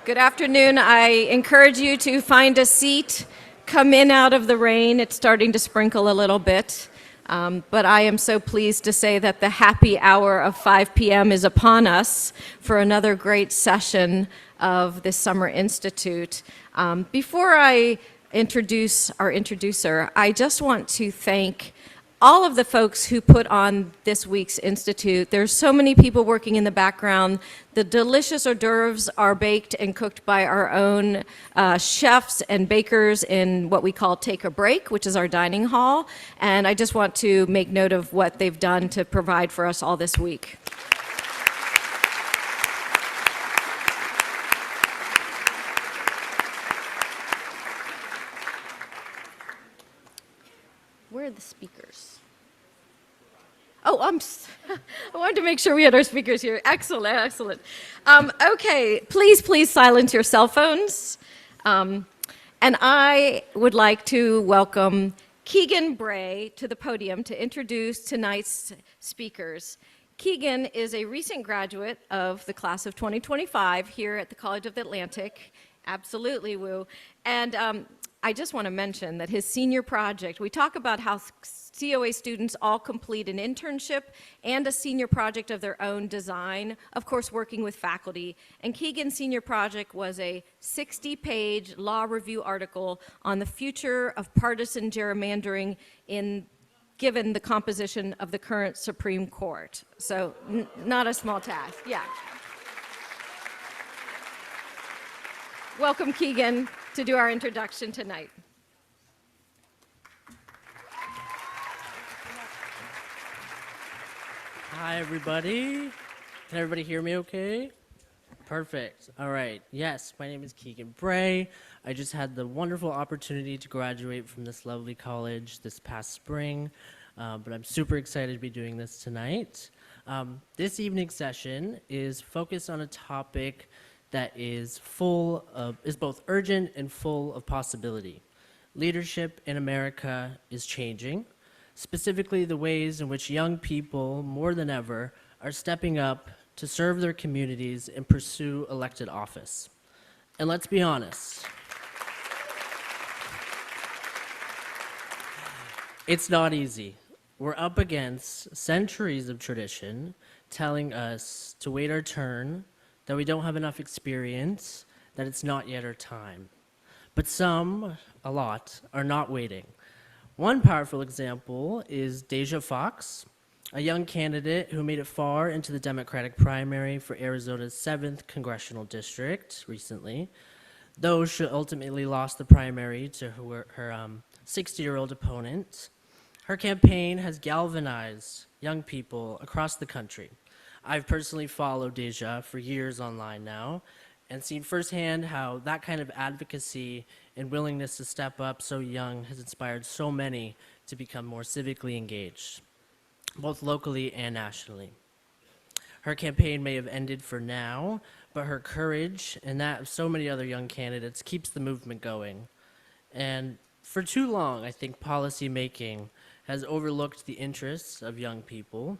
Good afternoon. I encourage you to find a seat, come in out of the rain. It's starting to sprinkle a little bit. But I am so pleased to say that the happy hour of 5 p.m. is upon us for another great session of this Summer Institute. Before I introduce our introducer, I just want to thank all of the folks who put on this week's Institute. There's so many people working in the background. The delicious hors d'oeuvres are baked and cooked by our own chefs and bakers in what we call Take a Break, which is our dining hall. And I just want to make note of what they've done to provide for us all this week. Where are the speakers? Oh, I wanted to make sure we had our speakers here. Excellent, excellent. Okay, please silence your cell phones. And I would like to welcome Keegan Bray to the podium to introduce tonight's speakers. Keegan is a recent graduate of the class of 2025 here at the College of the Atlantic. Absolutely, woo. And I just want to mention that his senior project, we talk about how COA students all complete an internship and a senior project of their own design, of course working with faculty. And Keegan's senior project was a 60-page law review article on the future of partisan gerrymandering given the composition of the current Supreme Court. So not a small task, yeah. Welcome, Keegan, to do our introduction tonight. Hi, everybody. Can everybody hear me okay? Perfect. All right. Yes, my name is Keegan Bray. I just had the wonderful opportunity to graduate from this lovely college this past spring, but I'm super excited to be doing this tonight. This evening's session is focused on a topic that is both urgent and full of possibility. Leadership in America is changing, specifically the ways in which young people, more than ever, are stepping up to serve their communities and pursue elected office. And let's be honest, it's not easy. We're up against centuries of tradition telling us to wait our turn, that we don't have enough experience, that it's not yet our time. But some, a lot, are not waiting. One powerful example is Deja Fox, a young candidate who made it far into the Democratic primary for Arizona's 7th congressional district recently, though she ultimately lost the primary to her 60-year-old opponent. Her campaign has galvanized young people across the country. I've personally followed Deja for years online now and seen firsthand how that kind of advocacy and willingness to step up so young has inspired so many to become more civically engaged, both locally and nationally. Her campaign may have ended for now, but her courage and that of so many other young candidates keeps the movement going. And for too long, I think policy making has overlooked the interests of young people,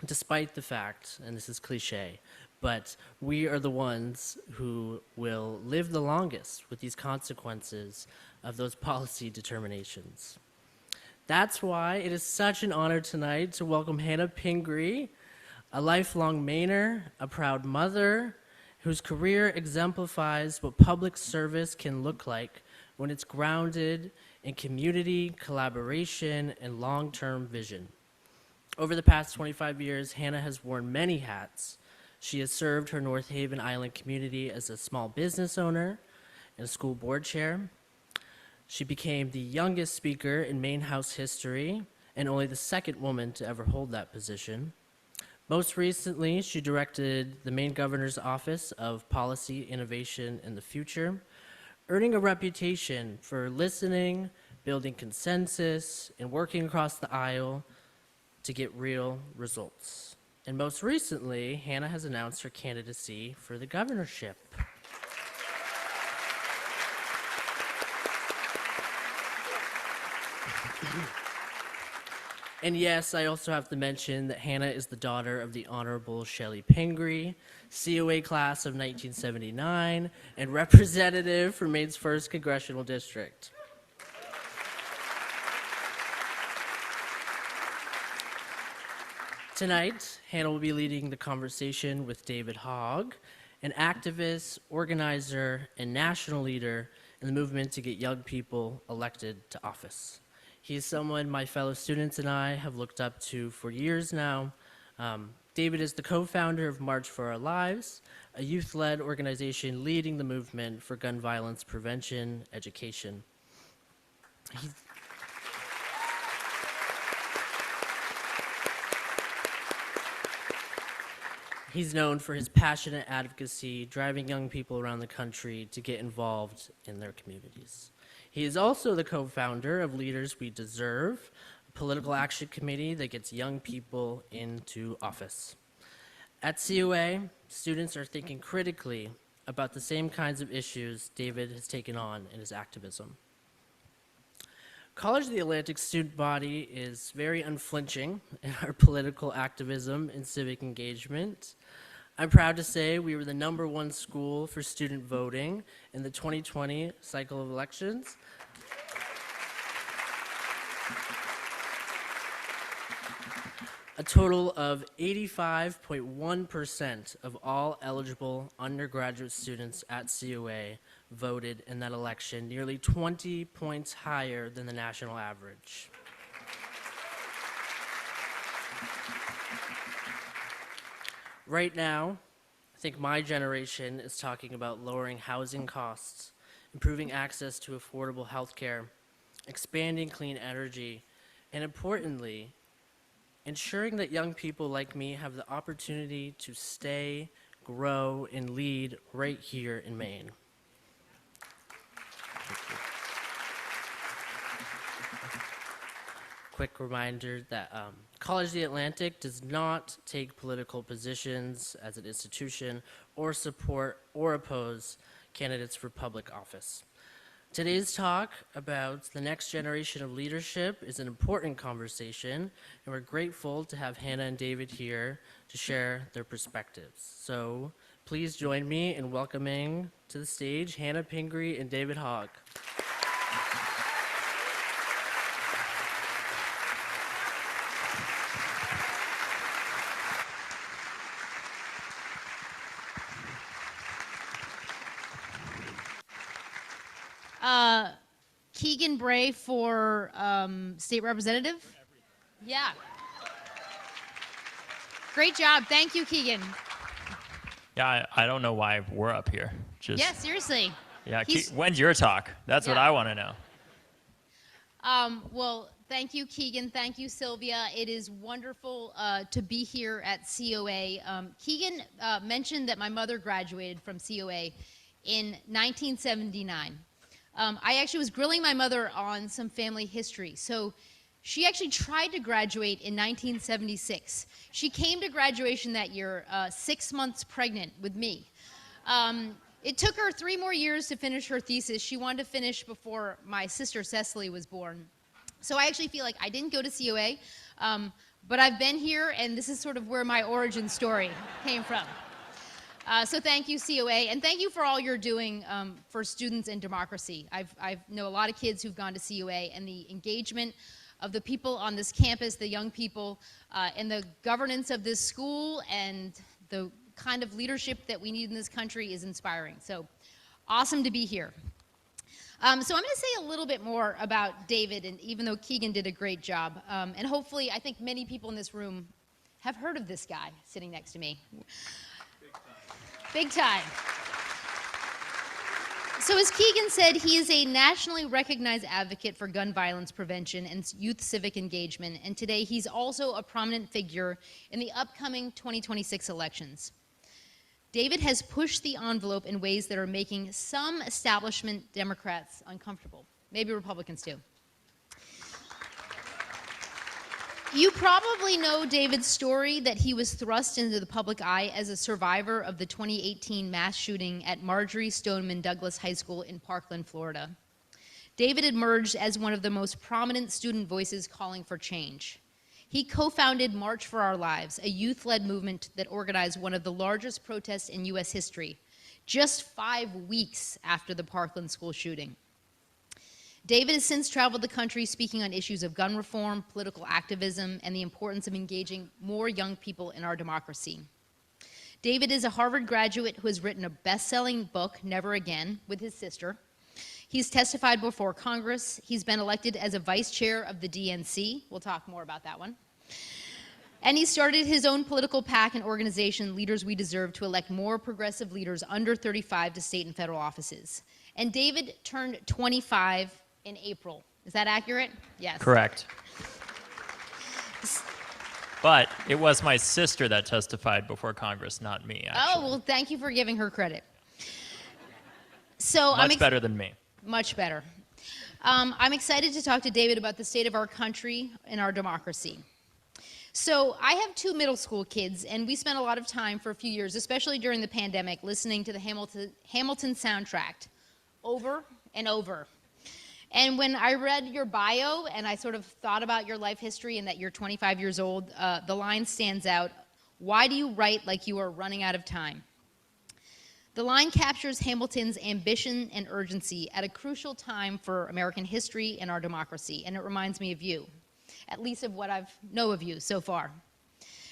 despite the fact, and this is cliche, but we are the ones who will live the longest with these consequences of those policy determinations. That's why it is such an honor tonight to welcome Hannah Pingree, a lifelong Mainer, a proud mother, whose career exemplifies what public service can look like when it's grounded in community, collaboration, and long-term vision. Over the past 25 years, Hannah has worn many hats. She has served her North Haven Island community as a small business owner and a school board chair. She became the youngest speaker in Maine House history and only the second woman to ever hold that position. Most recently, she directed the Maine Governor's Office of Policy, Innovation, and the Future, earning a reputation for listening, building consensus, and working across the aisle to get real results. And most recently, Hannah has announced her candidacy for the governorship. And yes, I also have to mention that Hannah is the daughter of the Honorable Shelley Pingree, COA class of 1979, and representative for Maine's 1st Congressional District. Tonight, Hannah will be leading the conversation with David Hogg, an activist, organizer, and national leader in the movement to get young people elected to office. He is someone my fellow students and I have looked up to for years now. David is the co-founder of March for Our Lives, a youth-led organization leading the movement for gun violence prevention education. He's known for his passionate advocacy, driving young people around the country to get involved in their communities. He is also the co-founder of Leaders We Deserve, a political action committee that gets young people into office. At COA, students are thinking critically about the same kinds of issues David has taken on in his activism. College of the Atlantic student body is very unflinching in our political activism and civic engagement. I'm proud to say we were the #1 school for student voting in the 2020 cycle of elections. A total of 85.1% of all eligible undergraduate students at COA voted in that election, nearly 20 points higher than the national average. Right now, I think my generation is talking about lowering housing costs, improving access to affordable health care, expanding clean energy, and importantly, ensuring that young people like me have the opportunity to stay, grow, and lead right here in Maine. Quick reminder that College of the Atlantic does not take political positions as an institution or support or oppose candidates for public office. Today's talk about the next generation of leadership is an important conversation, and we're grateful to have Hannah and David here to share their perspectives. So please join me in welcoming to the stage Hannah Pingree and David Hogg. Keegan Bray for state representative. Yeah. Great job. Thank you, Keegan. Yeah, I don't know why we're up here. Just Yeah, seriously. Yeah, when's your talk? That's what I want to know. Well, thank you, Keegan. Thank you, Sylvia. It is wonderful to be here at COA. Keegan mentioned that my mother graduated from COA in 1979. I actually was grilling my mother on some family history. So she actually tried to graduate in 1976. She came to graduation that year 6 months pregnant with me. It took her 3 more years to finish her thesis. She wanted to finish before my sister Cecily was born. So I actually feel like I didn't go to COA, but I've been here, and this is sort of where my origin story came from. So thank you, COA, and thank you for all you're doing for students and democracy. I know a lot of kids who've gone to COA, and the engagement of the people on this campus, the young people, and the governance of this school, and the kind of leadership that we need in this country is inspiring. So awesome to be here. So I'm going to say a little bit more about David, and even though Keegan did a great job, and hopefully I think many people in this room have heard of this guy sitting next to me. Big time. So as Keegan said, he is a nationally recognized advocate for gun violence prevention and youth civic engagement, and today he's also a prominent figure in the upcoming 2026 elections. David has pushed the envelope in ways that are making some establishment Democrats uncomfortable, maybe Republicans too. You probably know David's story, that he was thrust into the public eye as a survivor of the 2018 mass shooting at Marjory Stoneman Douglas High School in Parkland, Florida. David emerged as one of the most prominent student voices calling for change. He co-founded March for Our Lives, a youth-led movement that organized one of the largest protests in U.S. history, just 5 weeks after the Parkland school shooting. David has since traveled the country speaking on issues of gun reform, political activism, and the importance of engaging more young people in our democracy. David is a Harvard graduate who has written a best-selling book, Never Again, with his sister. He's testified before Congress. He's been elected as a vice chair of the DNC. We'll talk more about that one. And he started his own political PAC and organization, Leaders We Deserve, to elect more progressive leaders under 35 to state and federal offices. And David turned 25 in April. Is that accurate? Yes. Correct. But it was my sister that testified before Congress, not me, actually. Oh, well, thank you for giving her credit. So Much better than me. Much better. I'm excited to talk to David about the state of our country and our democracy. So I have 2 middle school kids, and we spent a lot of time for a few years, especially during the pandemic, listening to the Hamilton soundtrack over and over. And when I read your bio and I sort of thought about your life history and that you're 25 years old, the line stands out, "Why do you write like you are running out of time?" The line captures Hamilton's ambition and urgency at a crucial time for American history and our democracy, and it reminds me of you, at least of what I know of you so far.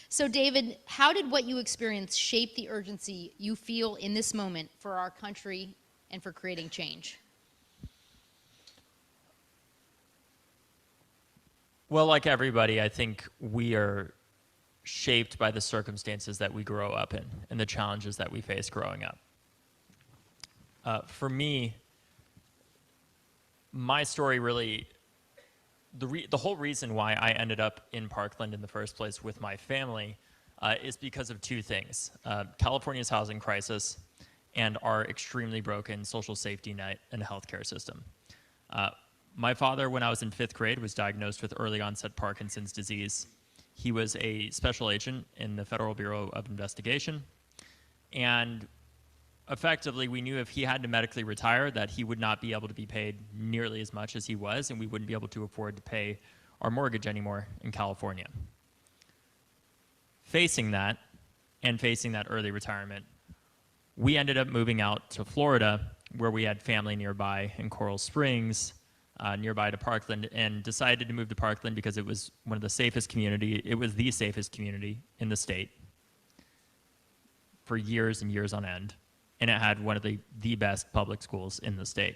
So David, how did what you experienced shape the urgency you feel in this moment for our country and for creating change? Well, like everybody, I think we are shaped by the circumstances that we grow up in and the challenges that we face growing up. For me, my story really, the whole reason why I ended up in Parkland in the first place with my family is because of 2 things. California's housing crisis and our extremely broken social safety net and healthcare system. My father, when I was in 5th grade, was diagnosed with early onset Parkinson's disease. He was a special agent in the Federal Bureau of Investigation, and effectively we knew if he had to medically retire that he would not be able to be paid nearly as much as he was, and we wouldn't be able to afford to pay our mortgage anymore in California. Facing that, and facing that early retirement, we ended up moving out to Florida, where we had family nearby in Coral Springs, nearby to Parkland, and decided to move to Parkland because it was one of the safest community. It was the safest community in the state for years and years on end, and it had one of the best public schools in the state.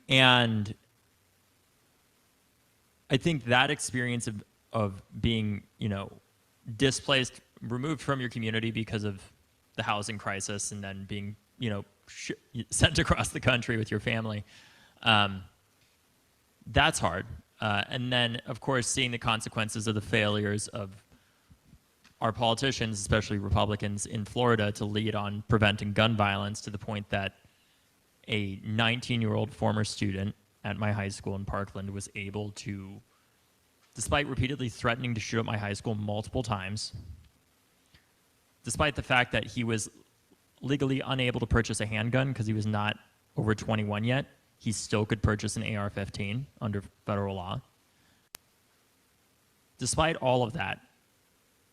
And I think that experience of being, displaced, removed from your community because of the housing crisis, and then being, sent across the country with your family, that's hard. And then, of course, seeing the consequences of the failures of our politicians, especially Republicans in Florida, to lead on preventing gun violence, to the point that a 19-year-old former student at my high school in Parkland was able to, despite repeatedly threatening to shoot up my high school multiple times, despite the fact that he was legally unable to purchase a handgun because he was not over 21 yet, he still could purchase an AR-15 under federal law. Despite all of that,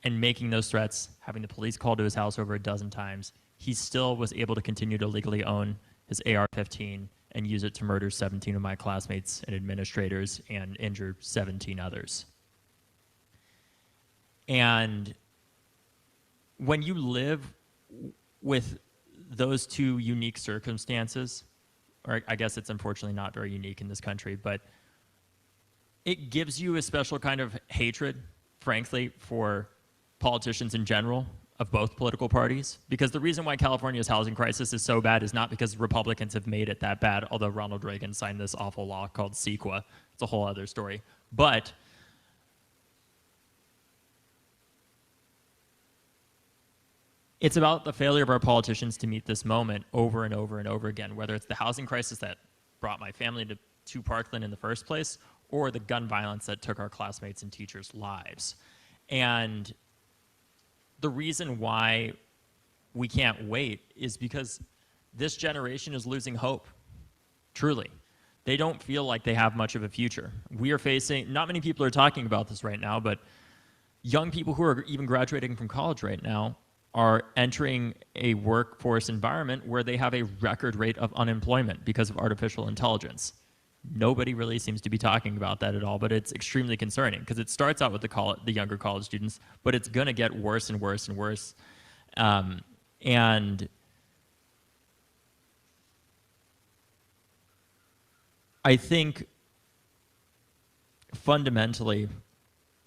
and making those threats, having the police called to his house over a dozen times, he still was able to continue to legally own his AR-15 and use it to murder 17 of my classmates and administrators and injure 17 others. And when you live with those 2 unique circumstances, or I guess it's unfortunately not very unique in this country, but it gives you a special kind of hatred, frankly, for politicians in general of both political parties. Because the reason why California's housing crisis is so bad is not because Republicans have made it that bad, although Ronald Reagan signed this awful law called CEQA. It's a whole other story. But it's about the failure of our politicians to meet this moment over and over and over again, whether it's the housing crisis that brought my family to Parkland in the first place, or the gun violence that took our classmates and teachers' lives. And the reason why we can't wait is because this generation is losing hope, truly. they don't feel like they have much of a future. We are facing, not many people are talking about this right now, but young people who are even graduating from college right now are entering a workforce environment where they have a record rate of unemployment because of artificial intelligence. Nobody really seems to be talking about that at all, but it's extremely concerning because it starts out with the younger college students, but it's going to get worse and worse and worse. And I think fundamentally,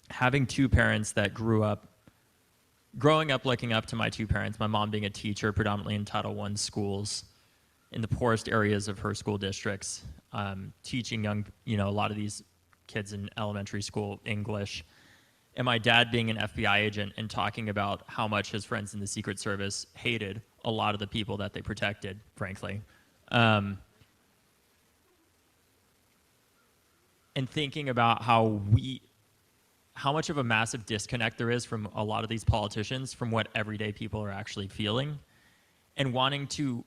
having two parents that growing up looking up to my two parents, my mom being a teacher predominantly in Title I schools in the poorest areas of her school districts, teaching a lot of these kids in elementary school English, and my dad being an FBI agent and talking about how much his friends in the Secret Service hated a lot of the people that they protected, frankly. And thinking about how much of a massive disconnect there is from a lot of these politicians from what everyday people are actually feeling, and wanting to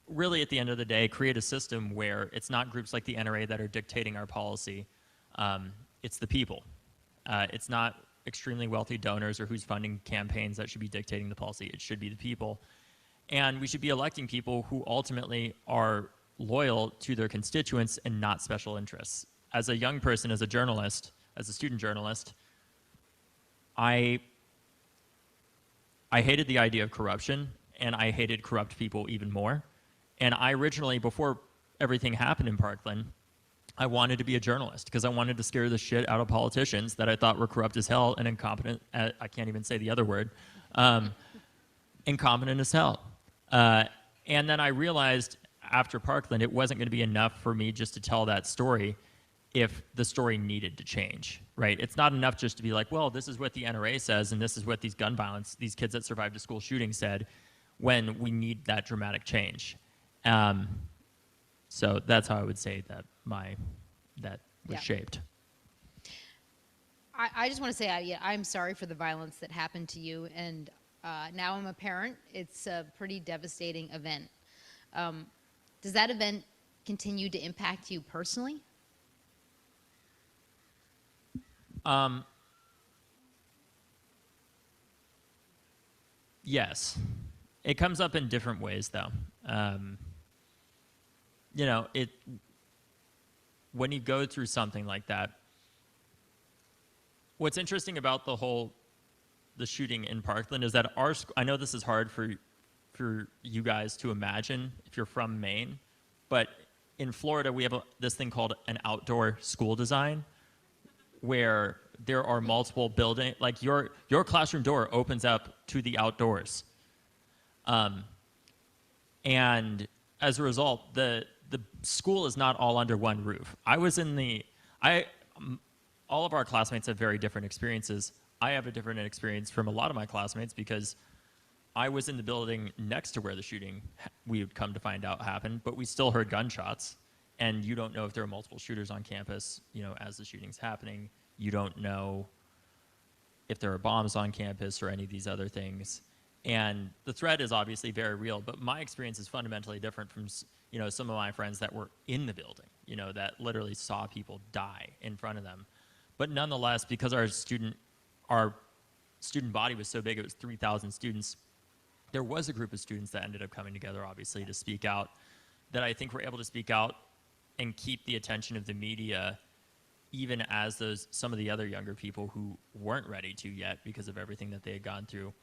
really, at the end of the day, create a system where it's not groups like the NRA that are dictating our policy. It's the people. It's not extremely wealthy donors or who's funding campaigns that should be dictating the policy. It should be the people. And we should be electing people who ultimately are loyal to their constituents and not special interests. As a young person, as a journalist, as a student journalist, I hated the idea of corruption, and I hated corrupt people even more. And I originally, before everything happened in Parkland, I wanted to be a journalist because I wanted to scare the shit out of politicians that I thought were corrupt as hell and incompetent. I can't even say the other word. Incompetent as hell. And then I realized after Parkland, it wasn't going to be enough for me just to tell that story if the story needed to change, right? It's not enough just to be like, well, this is what the NRA says and this is what these these kids that survived a school shooting said, when we need that dramatic change. So that's how I would say that that was shaped. I just want to say, I'm sorry for the violence that happened to you, and now I'm a parent. It's a pretty devastating event. Does that event continue to impact you personally? Yes. It comes up in different ways, though. When you go through something like that, what's interesting about the shooting in Parkland is that I know this is hard for you guys to imagine if you're from Maine, but in Florida, we have this thing called an outdoor school design, where there are multiple buildings, like your classroom door opens up to the outdoors. And as a result, the school is not all under one roof. All of our classmates have very different experiences. I have a different experience from a lot of my classmates because I was in the building next to where the shooting, we would come to find out, happened, but we still heard gunshots. And you don't know if there are multiple shooters on campus, as the shooting's happening. You don't know if there are bombs on campus or any of these other things. And the threat is obviously very real, but my experience is fundamentally different from, some of my friends that were in the building, that literally saw people die in front of them. But nonetheless, because our student body was so big, it was 3,000 students, there was a group of students that ended up coming together, obviously, to speak out, that I think were able to speak out and keep the attention of the media, even as some of the other younger people who weren't ready to yet because of everything that they had gone through,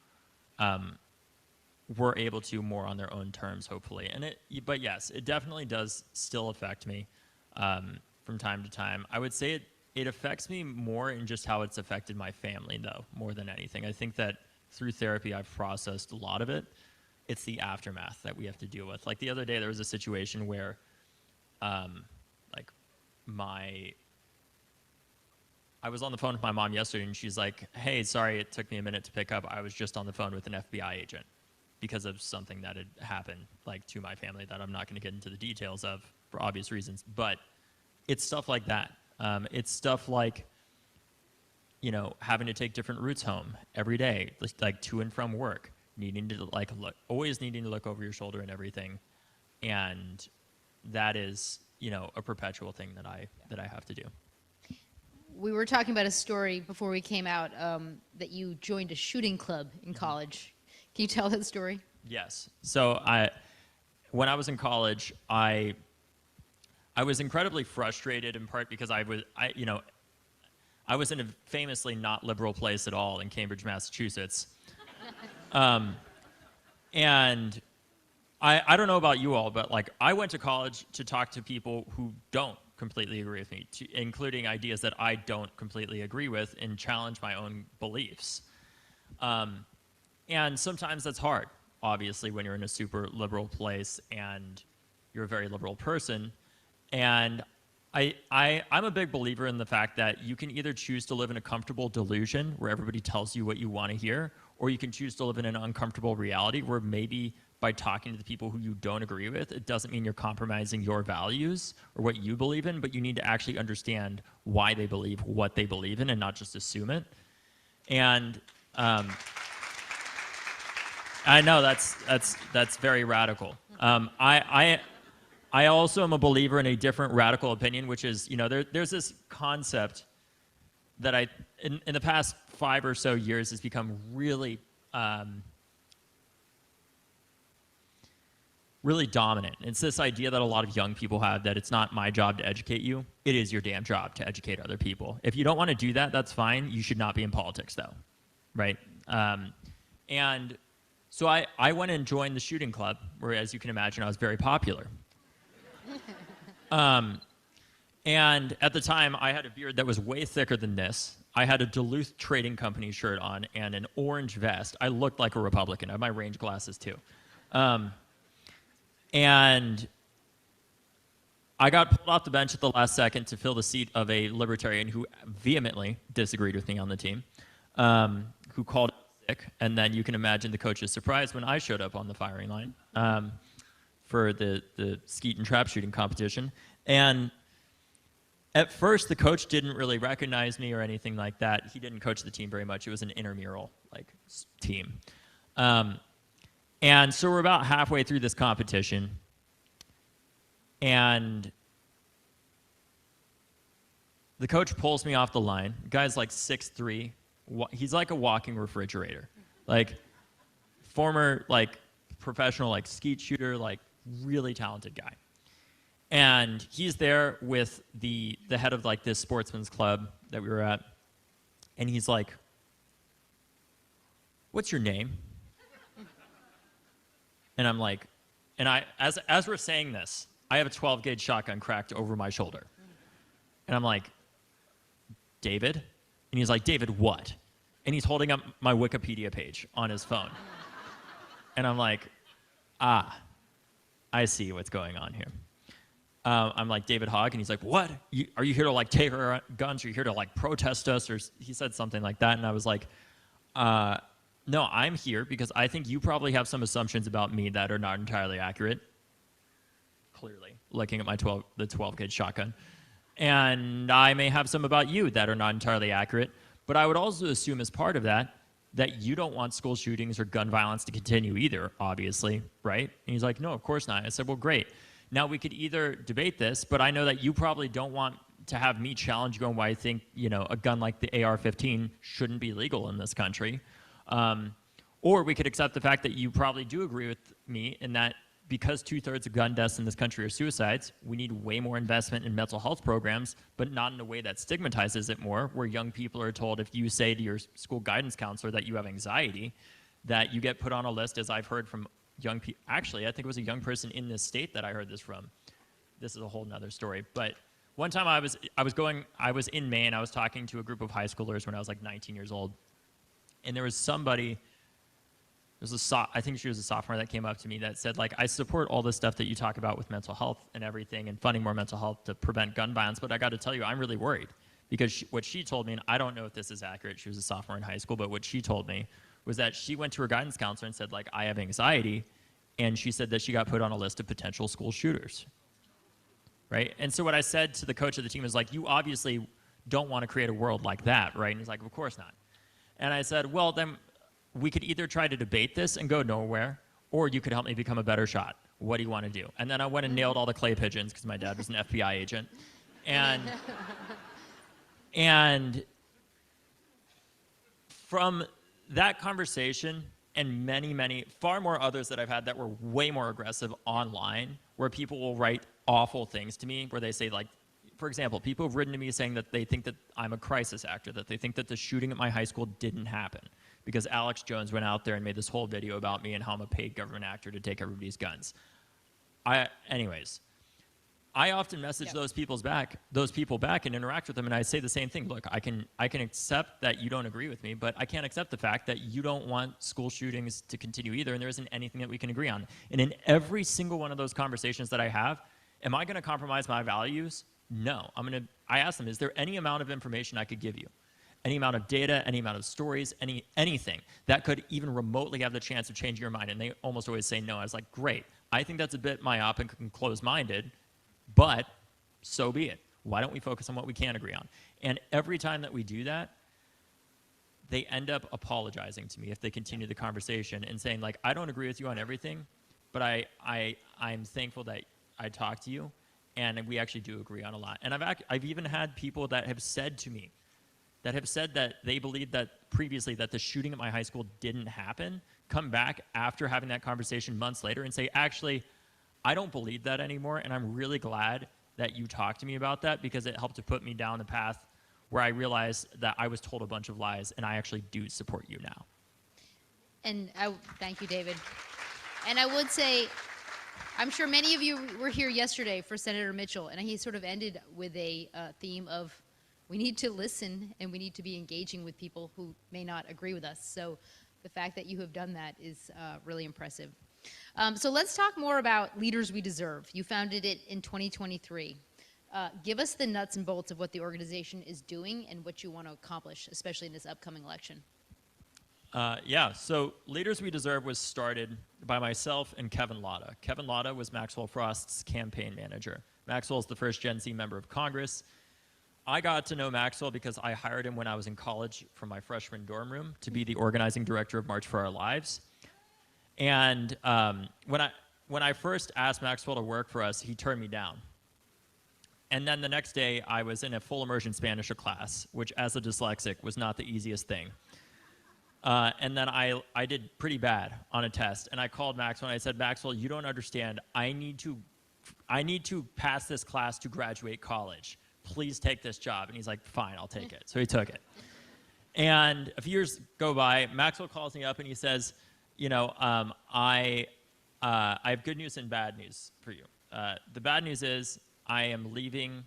were able to more on their own terms, hopefully. But yes, it definitely does still affect me from time to time. I would say it affects me more in just how it's affected my family, though, more than anything. I think that through therapy, I've processed a lot of it. It's the aftermath that we have to deal with. Like the other day, there was a situation where, I was on the phone with my mom yesterday, and she's like, hey, sorry, it took me a minute to pick up. I was just on the phone with an FBI agent because of something that had happened, to my family that I'm not going to get into the details of for obvious reasons. But it's stuff like that. It's stuff like, having to take different routes home every day, like to and from work, needing to always needing to look over your shoulder and everything. And that is, a perpetual thing that I have to do. We were talking about a story before we came out that you joined a shooting club in college. Can you tell that story? Yes. So when I was in college, I was incredibly frustrated, in part because I was in a famously not liberal place at all in Cambridge, Massachusetts. And I don't know about you all, but like I went to college to talk to people who don't completely agree with me, including ideas that I don't completely agree with, and challenge my own beliefs. And sometimes that's hard, obviously, when you're in a super liberal place and you're a very liberal person. And I'm a big believer in the fact that you can either choose to live in a comfortable delusion where everybody tells you what you want to hear, or you can choose to live in an uncomfortable reality where maybe by talking to the people who you don't agree with, it doesn't mean you're compromising your values or what you believe in, but you need to actually understand why they believe what they believe in and not just assume it. And I know that's very radical. I also am a believer in a different radical opinion, which is, there's this concept that in the past 5 or so years has become really, really dominant. It's this idea that a lot of young people have that it's not my job to educate you. It is your damn job to educate other people. If you don't want to do that, that's fine. You should not be in politics, though, right? And so I went and joined the shooting club, where, as you can imagine, I was very popular. And at the time, I had a beard that was way thicker than this. I had a Duluth Trading Company shirt on and an orange vest. I looked like a Republican. I had my range glasses, too. And I got pulled off the bench at the last second to fill the seat of a libertarian who vehemently disagreed with me on the team, who called out sick. And then you can imagine the coach's surprise when I showed up on the firing line for the skeet and trap shooting competition. And at first, the coach didn't really recognize me or anything like that. He didn't coach the team very much. It was an intramural team. And so we're about halfway through this competition, and the coach pulls me off the line. The guy's like 6'3". He's like a walking refrigerator. Like, former, professional, skeet shooter, really talented guy. And he's there with the head of, this sportsman's club that we were at, and he's like, "What's your name?" And I'm like, as we're saying this, I have a 12-gauge shotgun cracked over my shoulder. And I'm like, "David?" And he's like, "David what?" And he's holding up my Wikipedia page on his phone. And I'm like, I see what's going on here. I'm like, "David Hogg?" And he's like, "What? Are you here to take our guns? Are you here to protest us?" Or he said something like that. And I was like, "No, I'm here because I think you probably have some assumptions about me that are not entirely accurate." Clearly, looking at the 12-gauge shotgun. "And I may have some about you that are not entirely accurate. But I would also assume as part of that you don't want school shootings or gun violence to continue either, obviously, right?" And he's like, "No, of course not." I said, "Well, great. Now we could either debate this, but I know that you probably don't want to have me challenge you on why I think, a gun like the AR-15 shouldn't be legal in this country. Or we could accept the fact that you probably do agree with me in that because 2/3 of gun deaths in this country are suicides, we need way more investment in mental health programs, but not in a way that stigmatizes it more, where young people are told if you say to your school guidance counselor that you have anxiety, that you get put on a list, as I've heard from young people. Actually, I think it was a young person in this state that I heard this from. This is a whole nother story. But one time I was in Maine. I was talking to a group of high schoolers when I was 19 years old. And there was somebody, I think she was a sophomore, that came up to me that said, "I support all this stuff that you talk about with mental health and everything and funding more mental health to prevent gun violence, but I got to tell you, I'm really worried." Because what she told me, and I don't know if this is accurate, she was a sophomore in high school, but what she told me was that she went to her guidance counselor and said, "I have anxiety," and she said that she got put on a list of potential school shooters, right? And so what I said to the coach of the team is, "You obviously don't want to create a world like that, right?" And he's like, "Of course not." And I said, "Well, then we could either try to debate this and go nowhere, or you could help me become a better shot. what do you want to do? And then I went and nailed all the clay pigeons because my dad was an FBI agent. And from that conversation and many, far more others that I've had that were way more aggressive online, where people will write awful things to me, where they say, like, for example, people have written to me saying that they think that I'm a crisis actor, that they think that the shooting at my high school didn't happen because Alex Jones went out there and made this whole video about me and how I'm a paid government actor to take everybody's guns. Anyways, I often message those people back and interact with them, and I say the same thing. Look, I can accept that you don't agree with me, but I can't accept the fact that you don't want school shootings to continue either, and there isn't anything that we can agree on. And in every single one of those conversations that I have, am I going to compromise my values? No. I ask them, is there any amount of information I could give you? Any amount of data, any amount of stories, anything that could even remotely have the chance of changing your mind? And they almost always say no. I was like, great. I think that's a bit myopic and closed-minded, but so be it. Why don't we focus on what we can agree on? And every time that we do that, they end up apologizing to me if they continue the conversation and saying, like, I don't agree with you on everything, but I'm thankful that I talked to you, and we actually do agree on a lot. And I've even had people that have said to me, that have said that they believed that previously that the shooting at my high school didn't happen, come back after having that conversation months later and say, actually, I don't believe that anymore, and I'm really glad that you talked to me about that because it helped to put me down the path where I realized that I was told a bunch of lies, and I actually do support you now. And thank you, David. And I would say, I'm sure many of you were here yesterday for Senator Mitchell, and he sort of ended with a theme of we need to listen and we need to be engaging with people who may not agree with us. So the fact that you have done that is really impressive. So let's talk more about Leaders We Deserve. You founded it in 2023. Give us the nuts and bolts of what the organization is doing and what you want to accomplish, especially in this upcoming election. So Leaders We Deserve was started by myself and Kevin Latta. Kevin Latta was Maxwell Frost's campaign manager. Maxwell is the first Gen Z member of Congress. I got to know Maxwell because I hired him when I was in college from my freshman dorm room to be the organizing director of March for Our Lives. And when I first asked Maxwell to work for us, he turned me down. And then the next day, I was in a full immersion Spanish class, which as a dyslexic was not the easiest thing. And then I did pretty bad on a test, and I called Maxwell and I said, Maxwell, you don't understand. I need to pass this class to graduate college. Please take this job. And he's like, fine, I'll take it. So he took it. And a few years go by, Maxwell calls me up and he says, you know, I have good news and bad news for you. The bad news is I am leaving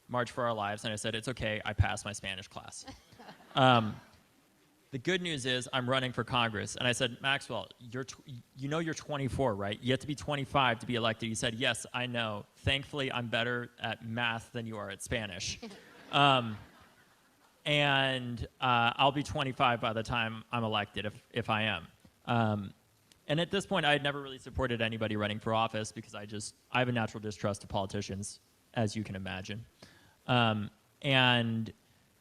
March for Our Lives. And I said, it's okay, I passed my Spanish class. The good news is I'm running for Congress. And I said, Maxwell, you know you're 24, right? You have to be 25 to be elected. He said, yes, I know. Thankfully, I'm better at math than you are at Spanish. And I'll be 25 by the time I'm elected, if I am. And at this point, I had never really supported anybody running for office because I have a natural distrust of politicians, as you can imagine. And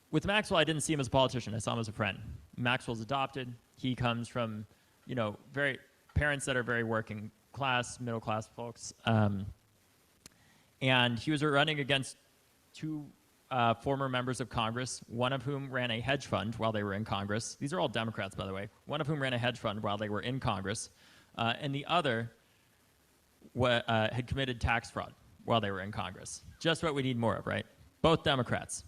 with Maxwell, I didn't see him as a politician. I saw him as a friend. Maxwell's adopted. He comes from, you know, parents that are very working class, middle class folks. And he was running against two former members of Congress, one of whom ran a hedge fund while they were in Congress. These are all Democrats, by the way. One of whom ran a hedge fund while they were in Congress. And the other had committed tax fraud while they were in Congress. Just what we need more of, right? Both Democrats.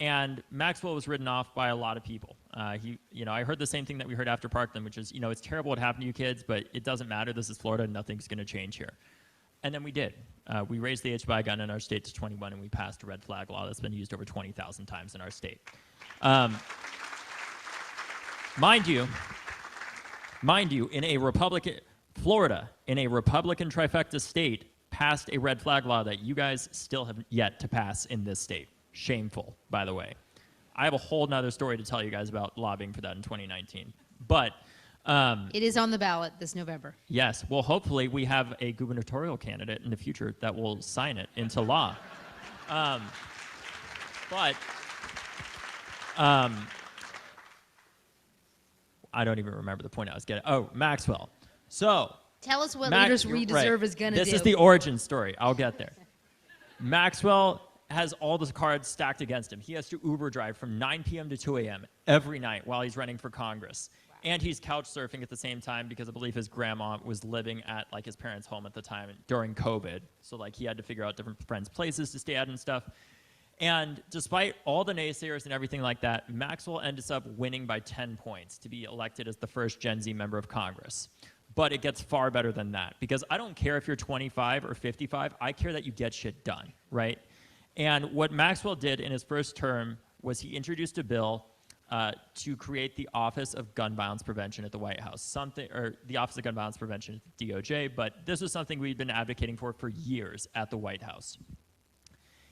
And Maxwell was written off by a lot of people. I heard the same thing that we heard after Parkland, which is, it's terrible what happened to you kids, but it doesn't matter. This is Florida. Nothing's going to change here. And then we did. We raised the age to buy a gun in our state to 21, and we passed a red flag law that's been used over 20,000 times in our state. Mind you, Florida, in a Republican trifecta state, passed a red flag law that you guys still have yet to pass in this state. Shameful, by the way. I have a whole nother story to tell you guys about lobbying for that in 2019. But it is on the ballot this November. Yes. Well, hopefully we have a gubernatorial candidate in the future that will sign it into law. But I don't even remember the point I was getting. Oh, Maxwell. So Tell us what Leaders We Deserve is going to do. This is the origin story. I'll get there. Maxwell has all the cards stacked against him. He has to Uber drive from 9 p.m. to 2 a.m. every night while he's running for Congress. Wow. And he's couch surfing at the same time because I believe his grandma was living at like his parents' home at the time during COVID. So like he had to figure out different friends' places to stay at and stuff. And despite all the naysayers and everything like that, Maxwell ends up winning by 10 points to be elected as the first Gen Z member of Congress. But it gets far better than that because I don't care if you're 25 or 55. I care that you get shit done, right? And what Maxwell did in his first term was he introduced a bill to create the Office of Gun Violence Prevention at the White House, the Office of Gun Violence Prevention at the DOJ, but this was something we'd been advocating for years at the White House.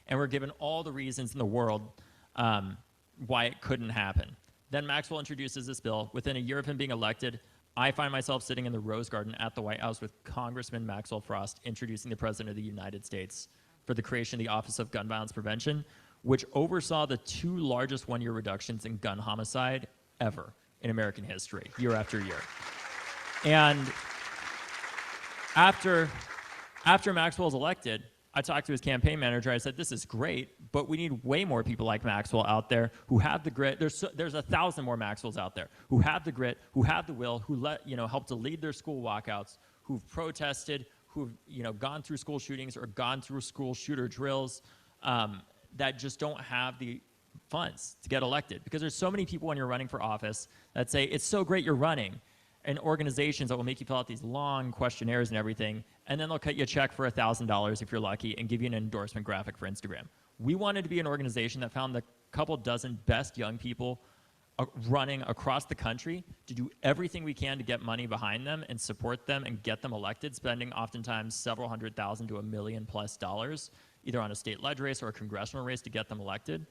And we're given all the reasons in the world why it couldn't happen. Then Maxwell introduces this bill. Within a year of him being elected, I find myself sitting in the Rose Garden at the White House with Congressman Maxwell Frost introducing the President of the United States for the creation of the Office of Gun Violence Prevention, which oversaw the 2 largest one-year reductions in gun homicide ever in American history, year after year. And after Maxwell's elected, I talked to his campaign manager. I said, this is great, but we need way more people like Maxwell out there who have the grit. There's 1,000 more Maxwells out there who have the grit, who have the will, who helped to lead their school walkouts, who've protested, who've gone through school shootings or gone through school shooter drills, that just don't have the funds to get elected. Because there's so many people when you're running for office that say, it's so great you're running, and organizations that will make you fill out these long questionnaires and everything, and then they'll cut you a check for $1,000 if you're lucky and give you an endorsement graphic for Instagram. We wanted to be an organization that found the couple dozen best young people running across the country to do everything we can to get money behind them and support them and get them elected, spending oftentimes several $100,000 to $1 million+ either on a state ledge race or a congressional race to get them elected.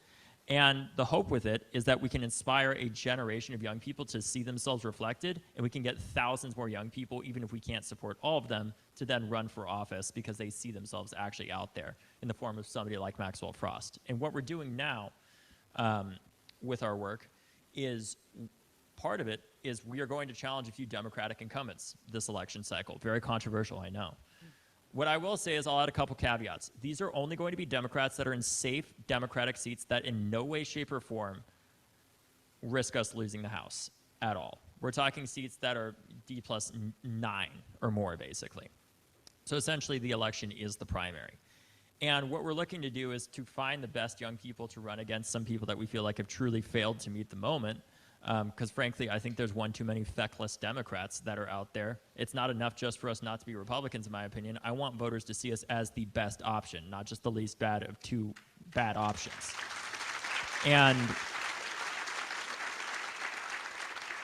And the hope with it is that we can inspire a generation of young people to see themselves reflected, and we can get thousands more young people, even if we can't support all of them, to then run for office because they see themselves actually out there in the form of somebody like Maxwell Frost. And what we're doing now with our work is, part of it is we are going to challenge a few Democratic incumbents this election cycle. Very controversial, I know. What I will say is I'll add a couple caveats. These are only going to be Democrats that are in safe Democratic seats that in no way, shape, or form risk us losing the House at all. We're talking seats that are D+9 or more, basically. So essentially, the election is the primary. And what we're looking to do is to find the best young people to run against some people that we feel like have truly failed to meet the moment. Because frankly, I think there's one too many feckless Democrats that are out there. It's not enough just for us not to be Republicans, in my opinion. I want voters to see us as the best option, not just the least bad of 2 bad options. And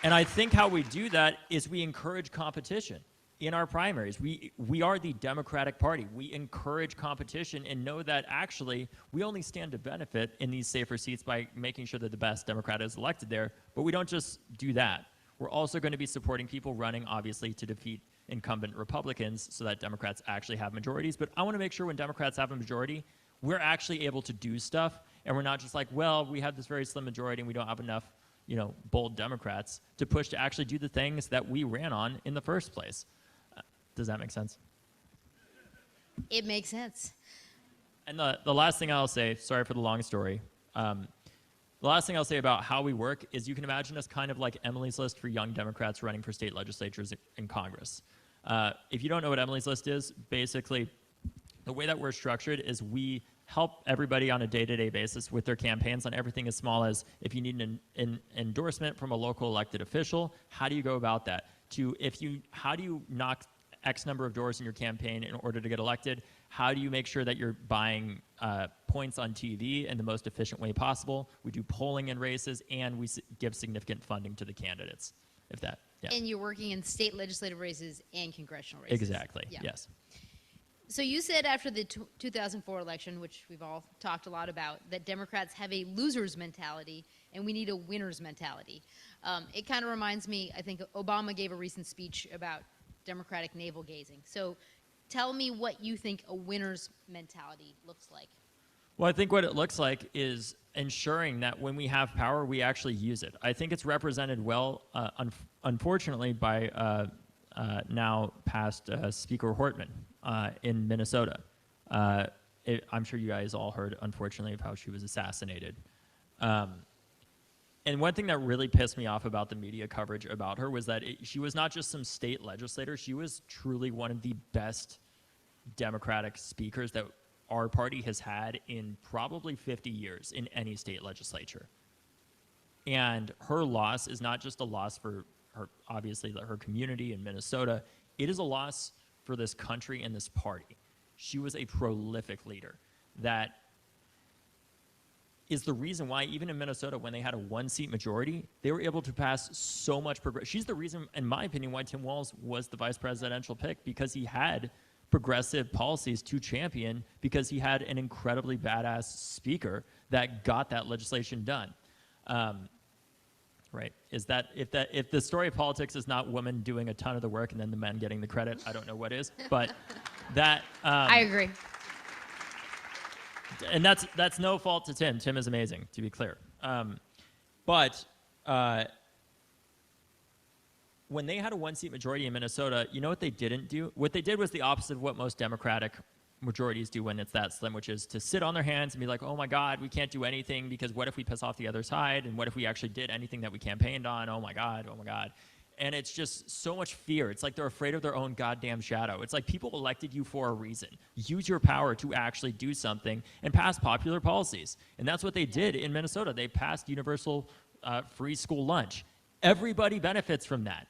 I think how we do that is we encourage competition in our primaries. We are the Democratic Party. We encourage competition and know that actually we only stand to benefit in these safer seats by making sure that the best Democrat is elected there. But we don't just do that. We're also going to be supporting people running, obviously, to defeat incumbent Republicans so that Democrats actually have majorities. But I want to make sure when Democrats have a majority, we're actually able to do stuff. And we're not just like, well, we have this very slim majority and we don't have enough, bold Democrats to push to actually do the things that we ran on in the first place. Does that make sense? It makes sense. And the last thing I'll say, sorry for the long story, the last thing I'll say about how we work is you can imagine us kind of like Emily's List for young Democrats running for state legislatures in Congress. If you don't know what Emily's List is, basically the way that we're structured is we help everybody on a day-to-day basis with their campaigns on everything as small as if you need an endorsement from a local elected official, how do you go about that? How do you knock X number of doors in your campaign in order to get elected? How do you make sure that you're buying points on TV in the most efficient way possible? We do polling in races, and we give significant funding to the candidates, if that, yeah. And you're working in state legislative races and congressional races. Exactly, yeah. Yes. So you said after the 2004 election, which we've all talked a lot about, that Democrats have a loser's mentality and we need a winner's mentality. It kind of reminds me, I think Obama gave a recent speech about Democratic navel gazing. So tell me what you think a winner's mentality looks like. Well, I think what it looks like is ensuring that when we have power, we actually use it. I think it's represented well, unfortunately, by now passed Speaker Hortman in Minnesota. I'm sure you guys all heard, unfortunately, of how she was assassinated. And one thing that really pissed me off about the media coverage about her was that she was not just some state legislator. She was truly one of the best Democratic speakers that our party has had in probably 50 years in any state legislature. And her loss is not just a loss for her, obviously, her community in Minnesota. It is a loss for this country and this party. She was a prolific leader that is the reason why, even in Minnesota, when they had a one-seat majority, they were able to pass so much progress. She's the reason, in my opinion, why Tim Walz was the vice presidential pick, because he had progressive policies to champion, because he had an incredibly badass speaker that got that legislation done. Right? If the story of politics is not women doing a ton of the work and then the men getting the credit, I don't know what is. But that I agree. And that's no fault to Tim. Tim is amazing, to be clear. But when they had a one-seat majority in Minnesota, you know what they didn't do? What they did was the opposite of what most Democratic majorities do when it's that slim, which is to sit on their hands and be like, oh my God, we can't do anything because what if we piss off the other side? And what if we actually did anything that we campaigned on? Oh my God, oh my God. And it's just so much fear. It's like they're afraid of their own goddamn shadow. It's like people elected you for a reason. Use your power to actually do something and pass popular policies. And that's what they did in Minnesota. They passed universal free school lunch. Everybody benefits from that.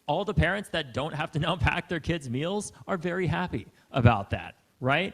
All the parents that don't have to now pack their kids' meals are very happy about that, right?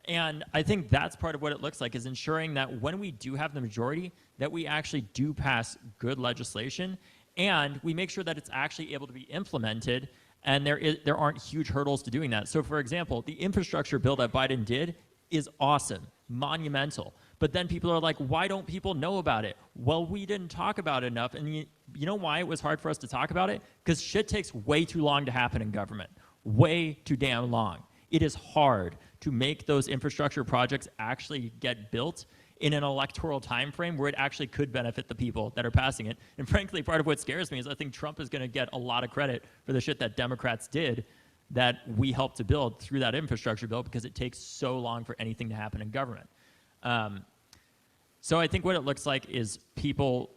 And I think that's part of what it looks like, is ensuring that when we do have the majority, that we actually do pass good legislation, and we make sure that it's actually able to be implemented, and there aren't huge hurdles to doing that. So, for example, the infrastructure bill that Biden did is awesome, monumental. But then people are like, why don't people know about it? Well, we didn't talk about it enough. And you know why it was hard for us to talk about it? Because shit takes way too long to happen in government. Way too damn long. It is hard to make those infrastructure projects actually get built in an electoral time frame where it actually could benefit the people that are passing it. And frankly, part of what scares me is I think Trump is going to get a lot of credit for the shit that Democrats did that we helped to build through that infrastructure bill, because it takes so long for anything to happen in government. So I think what it looks like is people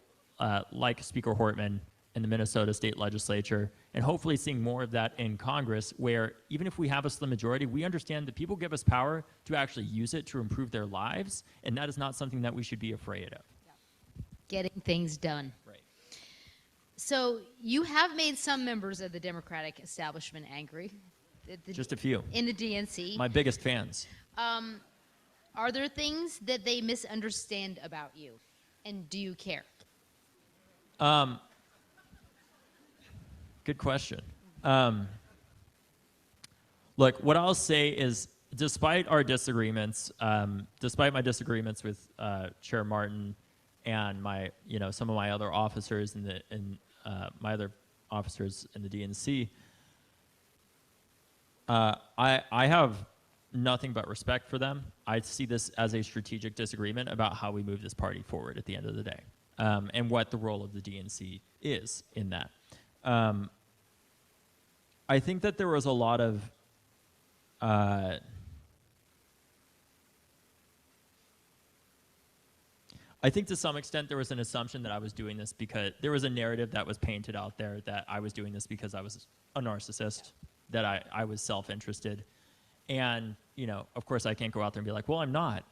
like Speaker Hortman in the Minnesota state legislature, and hopefully seeing more of that in Congress, where even if we have a slim majority, we understand that people give us power to actually use it to improve their lives, and that is not something that we should be afraid of. Getting things done. Right. So you have made some members of the Democratic establishment angry. Just a few. In the DNC. My biggest fans. Are there things that they misunderstand about you? And do you care? Good question. Look, what I'll say is, despite our disagreements, despite my disagreements with Chair Martin and some of my other officers my other officers in the DNC, I have nothing but respect for them. I see this as a strategic disagreement about how we move this party forward at the end of the day, and what the role of the DNC is in that. I think that there was a lot of I think to some extent there was an assumption that I was doing this because there was a narrative that was painted out there that I was doing this because I was a narcissist, that I was self-interested. And, of course I can't go out there and be like, well, I'm not.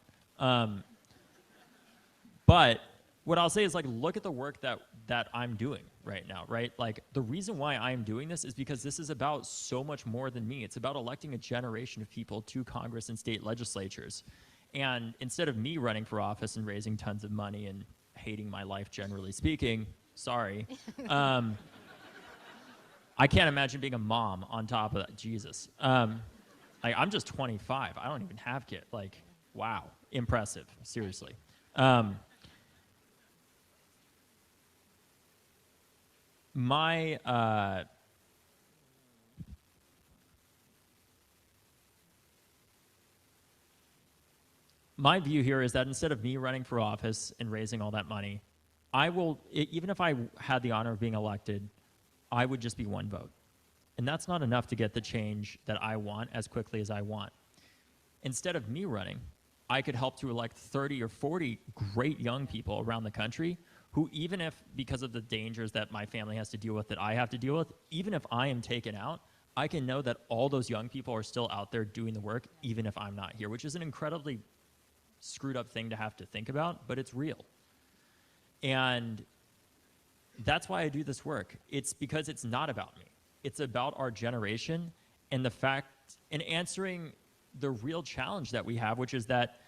But what I'll say is, like, look at the work that I'm doing right now, right? Like, the reason why I'm doing this is because this is about so much more than me. It's about electing a generation of people to Congress and state legislatures. And instead of me running for office and raising tons of money and hating my life, generally speaking, sorry, I can't imagine being a mom on top of that. Jesus. I'm just 25. I don't even have kids. Like, wow. Impressive. Seriously. My view here is that instead of me running for office and raising all that money, even if I had the honor of being elected, I would just be one vote. And that's not enough to get the change that I want as quickly as I want. Instead of me running, I could help to elect 30 or 40 great young people around the country who, even if, because of the dangers that my family has to deal with, that I have to deal with, even if I am taken out, I can know that all those young people are still out there doing the work, even if I'm not here, which is an incredibly screwed up thing to have to think about, but it's real. And that's why I do this work. It's because it's not about me. It's about our generation and the fact, and answering the real challenge that we have, which is that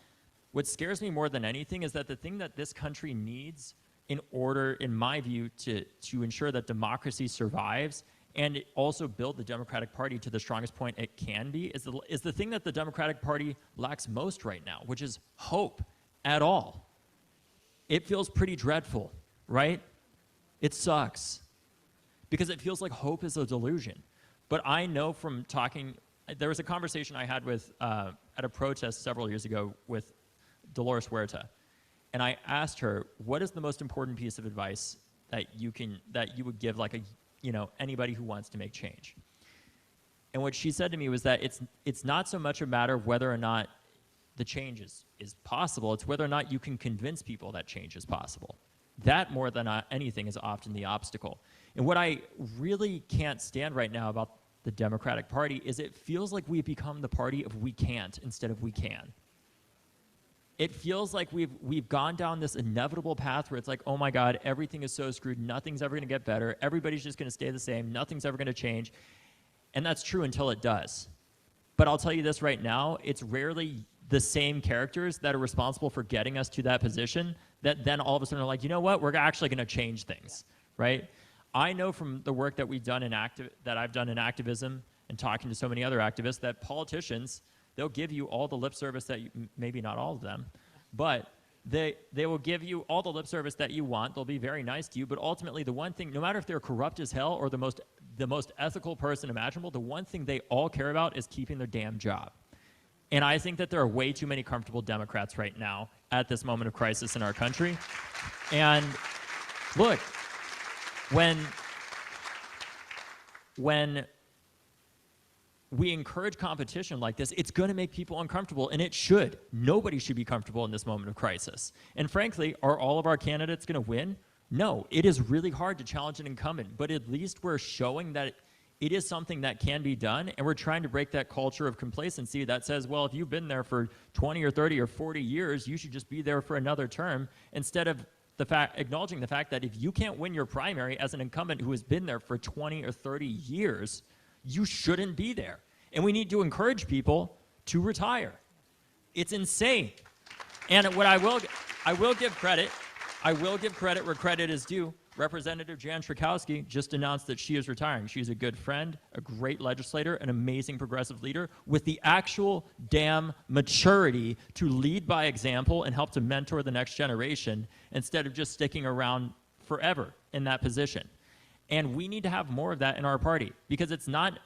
what scares me more than anything is that the thing that this country needs in order, in my view, to ensure that democracy survives and also build the Democratic Party to the strongest point it can be is the thing that the Democratic Party lacks most right now, which is hope at all. It feels pretty dreadful, right? It sucks because it feels like hope is a delusion. But I know from talking, there was a conversation I had with, at a protest several years ago with Dolores Huerta. And I asked her, what is the most important piece of advice that you would give like anybody who wants to make change? And what she said to me was that it's not so much a matter of whether or not the change is possible, it's whether or not you can convince people that change is possible. That more than anything is often the obstacle. And what I really can't stand right now about the Democratic Party is it feels like we've become the party of we can't instead of we can. It feels like we've gone down this inevitable path where it's like, oh my God, everything is so screwed, nothing's ever gonna get better, everybody's just gonna stay the same, nothing's ever gonna change. And that's true until it does. But I'll tell you this right now, it's rarely the same characters that are responsible for getting us to that position that then all of a sudden are like, you know what, we're actually gonna change things, right? I know from the work that we've done that I've done in activism and talking to so many other activists that politicians, they'll give you all the lip service that maybe not all of them, but they will give you all the lip service that you want. They'll be very nice to you, but ultimately the one thing, no matter if they're corrupt as hell or the most ethical person imaginable, the one thing they all care about is keeping their damn job. And I think that there are way too many comfortable Democrats right now at this moment of crisis in our country. And look, when we encourage competition like this, it's going to make people uncomfortable, and it should. Nobody should be comfortable in this moment of crisis. And frankly, are all of our candidates going to win? No. It is really hard to challenge an incumbent, but at least we're showing that it is something that can be done, and we're trying to break that culture of complacency that says, well, if you've been there for 20 or 30 or 40 years, you should just be there for another term, instead of acknowledging the fact that if you can't win your primary as an incumbent who has been there for 20 or 30 years, you shouldn't be there. And we need to encourage people to retire. It's insane. And what I will give credit where credit is due. Representative Jan Schakowsky just announced that she is retiring. She's a good friend, a great legislator, an amazing progressive leader with the actual damn maturity to lead by example and help to mentor the next generation instead of just sticking around forever in that position. And we need to have more of that in our party, because it's not,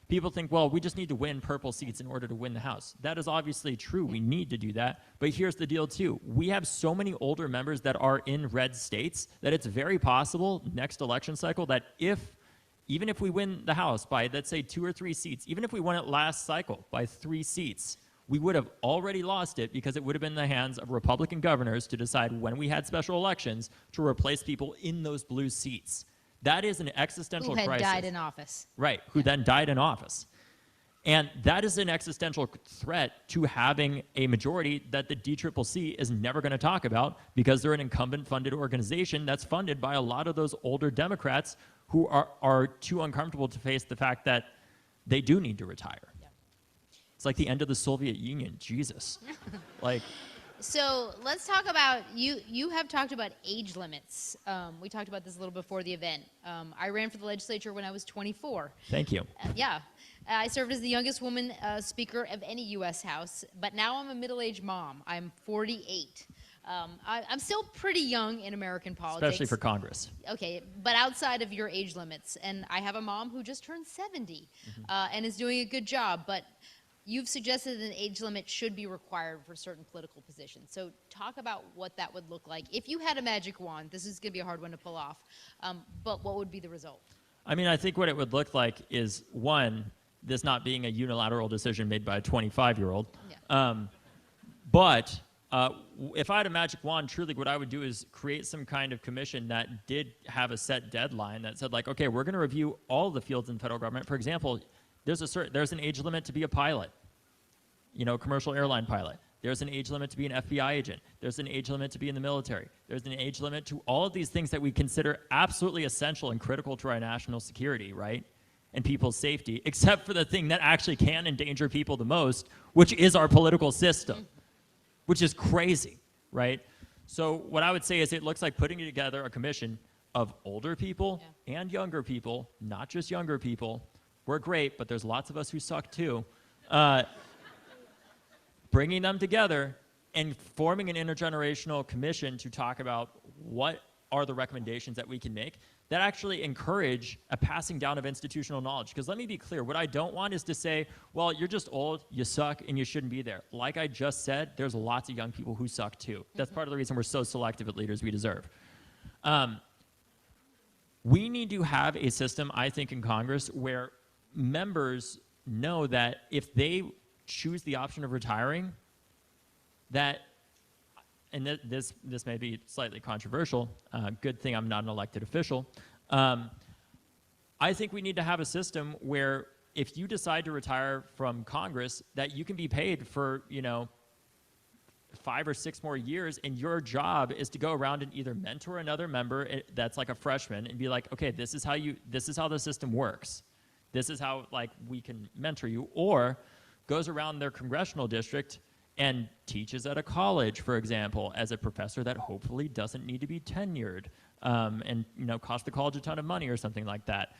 people think, well, we just need to win purple seats in order to win the House. That is obviously true. We need to do that. But here's the deal, too. We have so many older members that are in red states that it's very possible next election cycle that even if we win the House by, let's say, 2 or 3 seats, even if we won it last cycle by 3 seats, we would have already lost it because it would have been in the hands of Republican governors to decide when we had special elections to replace people in those blue seats. That is an existential crisis. Who had died in office. Right, who then died in office. And that is an existential threat to having a majority that the DCCC is never going to talk about, because they're an incumbent-funded organization that's funded by a lot of those older Democrats who are too uncomfortable to face the fact that they do need to retire. Yeah. It's like the end of the Soviet Union. Jesus. So let's talk about, you have talked about age limits. We talked about this a little before the event. I ran for the legislature when I was 24. Thank you. Yeah. I served as the youngest woman speaker of any U.S. House, but now I'm a middle-aged mom. I'm 48. I'm still pretty young in American politics. Especially for Congress. Okay, but outside of your age limits. And I have a mom who just turned 70 and is doing a good job, but you've suggested an age limit should be required for certain political positions. So talk about what that would look like. If you had a magic wand, this is going to be a hard one to pull off, but what would be the result? I mean, I think what it would look like is, one, this not being a unilateral decision made by a 25-year-old. Yeah. But if I had a magic wand, truly what I would do is create some kind of commission that did have a set deadline that said, like, okay, we're going to review all the fields in federal government. For example, there's an age limit to be a pilot, commercial airline pilot. There's an age limit to be an FBI agent. There's an age limit to be in the military. There's an age limit to all of these things that we consider absolutely essential and critical to our national security, right? And people's safety, except for the thing that actually can endanger people the most, which is our political system, which is crazy, right? So what I would say is it looks like putting together a commission of older people and younger people, not just younger people. We're great, but there's lots of us who suck too. Bringing them together and forming an intergenerational commission to talk about what are the recommendations that we can make that actually encourage a passing down of institutional knowledge. Because let me be clear, what I don't want is to say, well, you're just old, you suck, and you shouldn't be there. Like I just said, there's lots of young people who suck too. That's part of the reason we're so selective at leaders we deserve. We need to have a system, I think, in Congress where members know that if they choose the option of retiring, that, and this may be slightly controversial, good thing I'm not an elected official, I think we need to have a system where if you decide to retire from Congress, that you can be paid for, 5 or 6 more years, and your job is to go around and either mentor another member that's like a freshman and be like, okay, this is how the system works. This is how, like, we can mentor you, or goes around their congressional district and teaches at a college, for example, as a professor that hopefully doesn't need to be tenured, and cost the college a ton of money or something like that.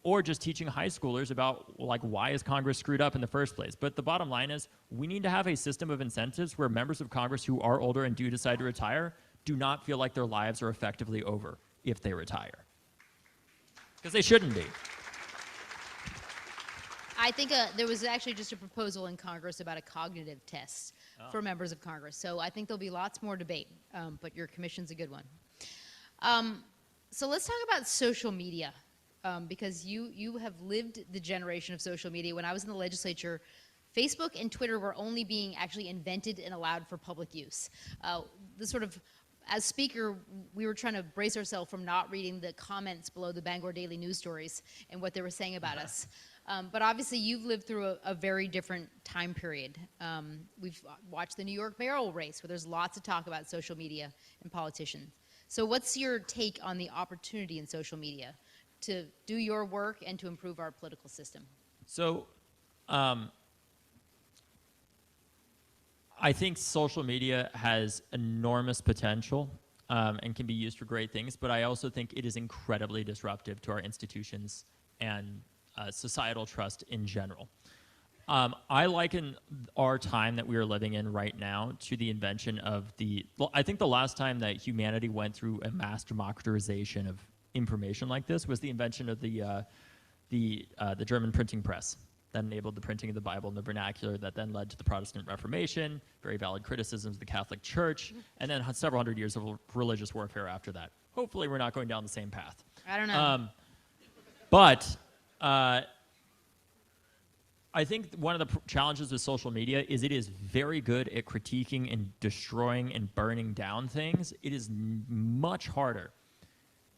Or just teaching high schoolers about, like, why is Congress screwed up in the first place. But the bottom line is we need to have a system of incentives where members of Congress who are older and do decide to retire do not feel like their lives are effectively over if they retire. Because they shouldn't be. I think there was actually just a proposal in Congress about a cognitive test for members of Congress. So I think there'll be lots more debate, but your commission's a good one. So let's talk about social media, because you have lived the generation of social media. When I was in the legislature, Facebook and Twitter were only being actually invented and allowed for public use. As speaker, we were trying to brace ourselves from not reading the comments below the Bangor Daily News stories and what they were saying about us. But obviously, you've lived through a very different time period. We've watched the New York mayoral race, where there's lots of talk about social media and politicians. So what's your take on the opportunity in social media to do your work and to improve our political system? So I think social media has enormous potential and can be used for great things, but I also think it is incredibly disruptive to our institutions and societal trust in general. I liken our time that we are living in right now to the invention of I think the last time that humanity went through a mass democratization of information like this was the invention of the German printing press that enabled the printing of the Bible in the vernacular, that then led to the Protestant Reformation, very valid criticisms of the Catholic Church, and then several hundred years of religious warfare after that. Hopefully we're not going down the same path. I don't know. But I think one of the challenges with social media is it is very good at critiquing and destroying and burning down things. It is much harder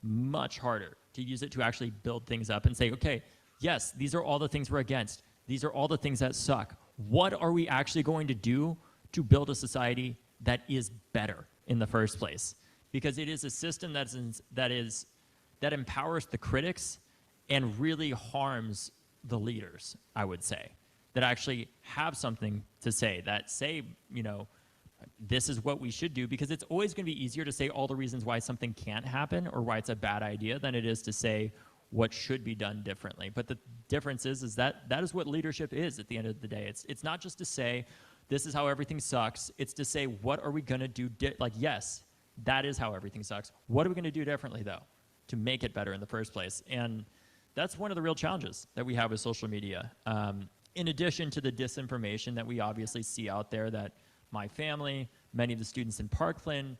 to use it to actually build things up and say, okay, yes, these are all the things we're against. These are all the things that suck. What are we actually going to do to build a society that is better in the first place? Because it is a system that empowers the critics and really harms the leaders, I would say, that actually have something to say, that say, this is what we should do, because it's always going to be easier to say all the reasons why something can't happen or why it's a bad idea than it is to say what should be done differently. But the difference is that is what leadership is at the end of the day. It's not just to say, this is how everything sucks. It's to say, what are we going to do? Yes, that is how everything sucks. What are we going to do differently, though, to make it better in the first place? And that's one of the real challenges that we have with social media. In addition to the disinformation that we obviously see out there, that my family, many of the students in Parkland,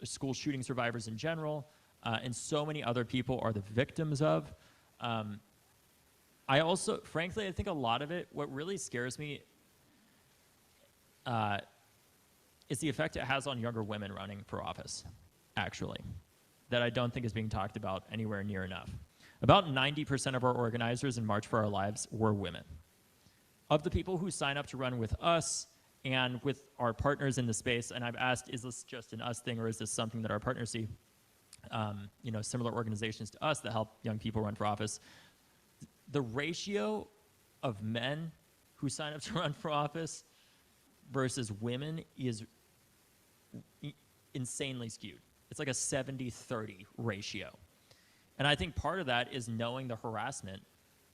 school shooting survivors in general, and so many other people are the victims of. I also, frankly, I think a lot of it, what really scares me is the effect it has on younger women running for office, actually, that I don't think is being talked about anywhere near enough. About 90% of our organizers in March for Our Lives were women. Of the people who sign up to run with us and with our partners in the space, and I've asked, is this just an us thing or is this something that our partners see? Similar organizations to us that help young people run for office. The ratio of men who sign up to run for office versus women is insanely skewed. It's like a 70-30 ratio. And I think part of that is knowing the harassment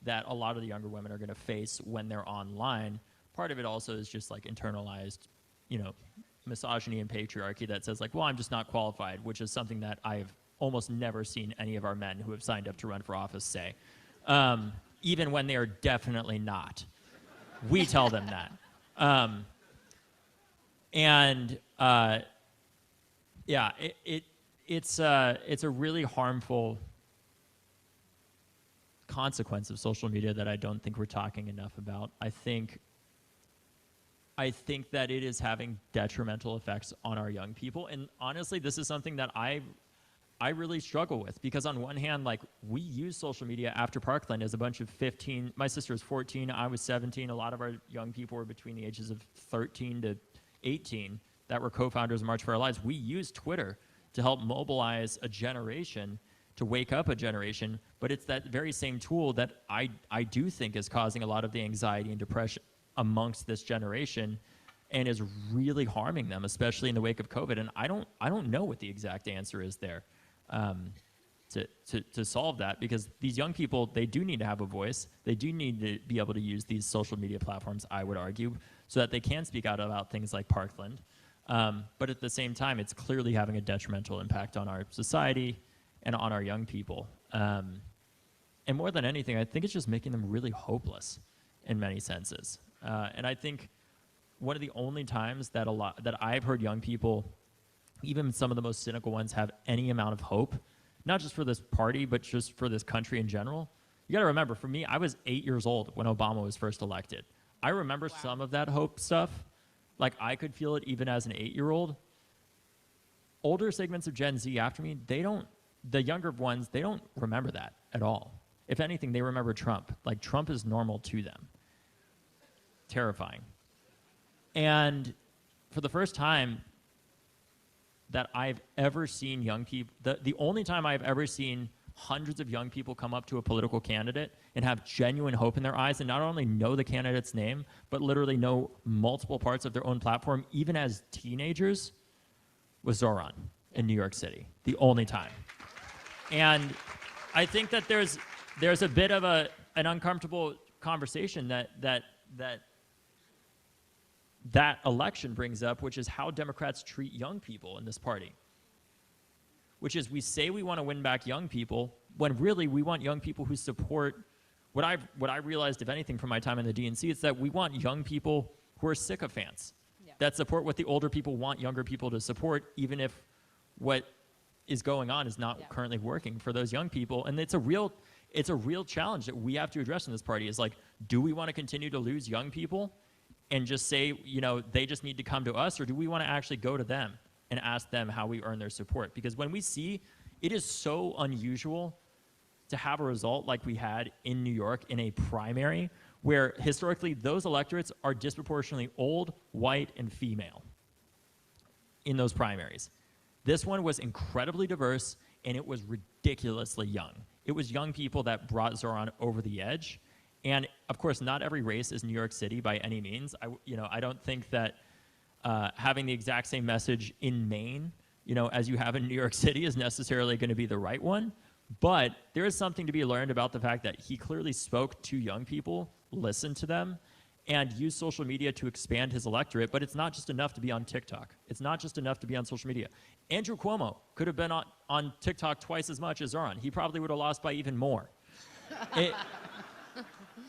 that a lot of the younger women are going to face when they're online. Part of it also is just like internalized, misogyny and patriarchy that says like, well, I'm just not qualified, which is something that I've almost never seen any of our men who have signed up to run for office say, even when they are definitely not. We tell them that. It's a really harmful consequence of social media that I don't think we're talking enough about. I think that it is having detrimental effects on our young people. And honestly, this is something that I really struggle with, because on one hand, like, we use social media after Parkland as a bunch of 15, my sister was 14, I was 17, a lot of our young people were between the ages of 13 to 18 that were co-founders of March for Our Lives. We used Twitter to help mobilize a generation, to wake up a generation, but it's that very same tool that I do think is causing a lot of the anxiety and depression amongst this generation and is really harming them, especially in the wake of COVID. And I don't know what the exact answer is there to solve that, because these young people, they do need to have a voice. They do need to be able to use these social media platforms, I would argue, so that they can speak out about things like Parkland. But at the same time, it's clearly having a detrimental impact on our society and on our young people. And more than anything, I think it's just making them really hopeless in many senses. And I think one of the only times that I've heard young people, even some of the most cynical ones, have any amount of hope, not just for this party, but just for this country in general. You got to remember, for me, I was 8 years old when Obama was first elected. I remember some of that hope stuff. Like, I could feel it even as an 8-year-old. Older segments of Gen Z after me, the younger ones, they don't remember that at all. If anything, they remember Trump. Like, Trump is normal to them. Terrifying. And for the first time that I've ever seen young people, the only time I've ever seen hundreds of young people come up to a political candidate and have genuine hope in their eyes and not only know the candidate's name, but literally know multiple parts of their own platform, even as teenagers, was Zoran in New York City. The only time. And I think that there's a bit of an uncomfortable conversation that election brings up, which is how Democrats treat young people in this party. Which is, we say we want to win back young people, when really we want young people who support what I realized, if anything, from my time in the DNC, is that we want young people who are sycophants, that support what the older people want younger people to support, even if what is going on is not currently working for those young people. And it's a real challenge that we have to address in this party, is like, do we want to continue to lose young people and just say, they just need to come to us, or do we want to actually go to them and ask them how we earn their support? Because when we see, it is so unusual to have a result like we had in New York in a primary, where historically those electorates are disproportionately old, white, and female in those primaries. This one was incredibly diverse, and it was ridiculously young. It was young people that brought Zoran over the edge. And of course, not every race is New York City by any means. I don't think that having the exact same message in Maine, as you have in New York City, is necessarily going to be the right one. But there is something to be learned about the fact that he clearly spoke to young people, listened to them, and used social media to expand his electorate. But it's not just enough to be on TikTok. It's not just enough to be on social media. Andrew Cuomo could have been on TikTok twice as much as Zoran. He probably would have lost by even more.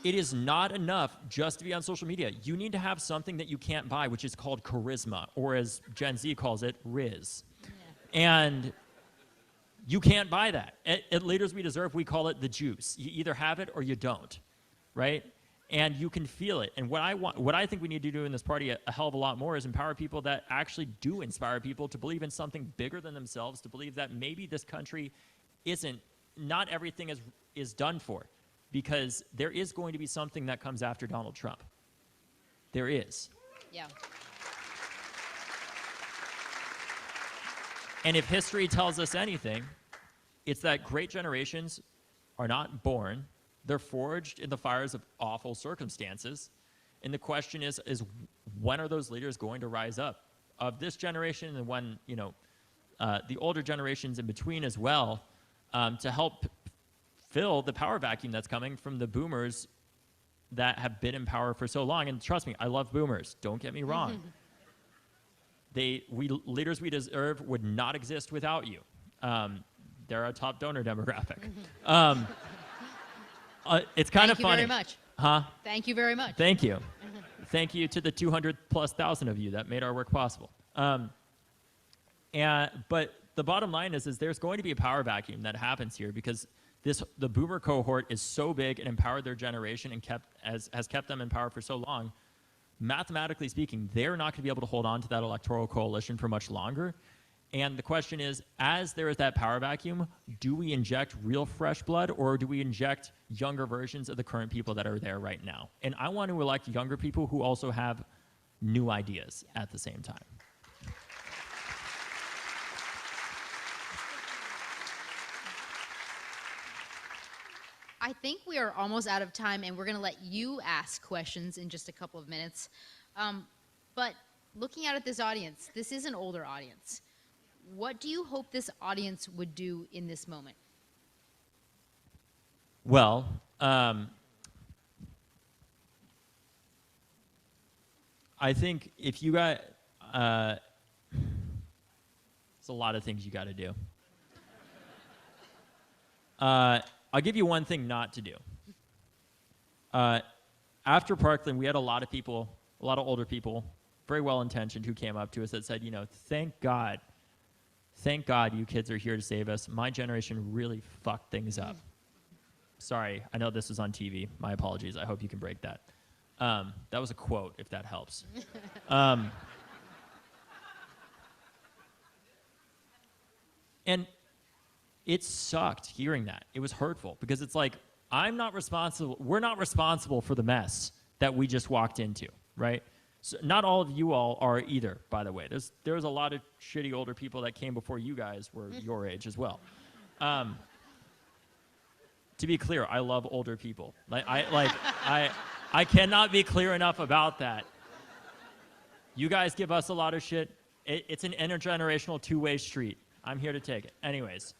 It is not enough just to be on social media. You need to have something that you can't buy, which is called charisma, or as Gen Z calls it, Riz. Yeah. And You can't buy that. At Leaders We Deserve, we call it the juice. You either have it or you don't, right? And you can feel it. And what I think we need to do in this party a hell of a lot more is empower people that actually do inspire people to believe in something bigger than themselves, to believe that maybe this country not everything is done for, because there is going to be something that comes after Donald Trump. There is. Yeah. And if history tells us anything, it's that great generations are not born. They're forged in the fires of awful circumstances. And the question is when are those leaders going to rise up? Of this generation and when, the older generations in between as well, to help fill the power vacuum that's coming from the boomers that have been in power for so long. And trust me, I love boomers. Don't get me wrong. Leaders We Deserve would not exist without you. They're a top donor demographic. It's kind of funny. Thank you very much. Huh? Thank you very much. Thank you. Thank you to the 200,000+ of you that made our work possible. But the bottom line is there's going to be a power vacuum that happens here because the boomer cohort is so big and empowered their generation and has kept them in power for so long. Mathematically speaking, they're not going to be able to hold on to that electoral coalition for much longer. And the question is, as there is that power vacuum, do we inject real fresh blood or do we inject younger versions of the current people that are there right now? And I want to elect younger people who also have new ideas at the same time. I think we are almost out of time, and we're going to let you ask questions in just a couple of minutes. But looking out at this audience, this is an older audience. What do you hope this audience would do in this moment? Well, I think if you got, there's a lot of things you got to do. I'll give you one thing not to do. After Parkland, we had a lot of people, a lot of older people, very well-intentioned, who came up to us that said, thank God you kids are here to save us. My generation really fucked things up. Sorry, I know this was on TV. My apologies. I hope you can break that. That was a quote, if that helps. And it sucked hearing that. It was hurtful because it's like, we're not responsible for the mess that we just walked into, right? So not all of you all are either, by the way. There's a lot of shitty older people that came before you guys were your age as well. To be clear, I love older people. I cannot be clear enough about that. You guys give us a lot of shit. It's an intergenerational two-way street. I'm here to take it. Anyways.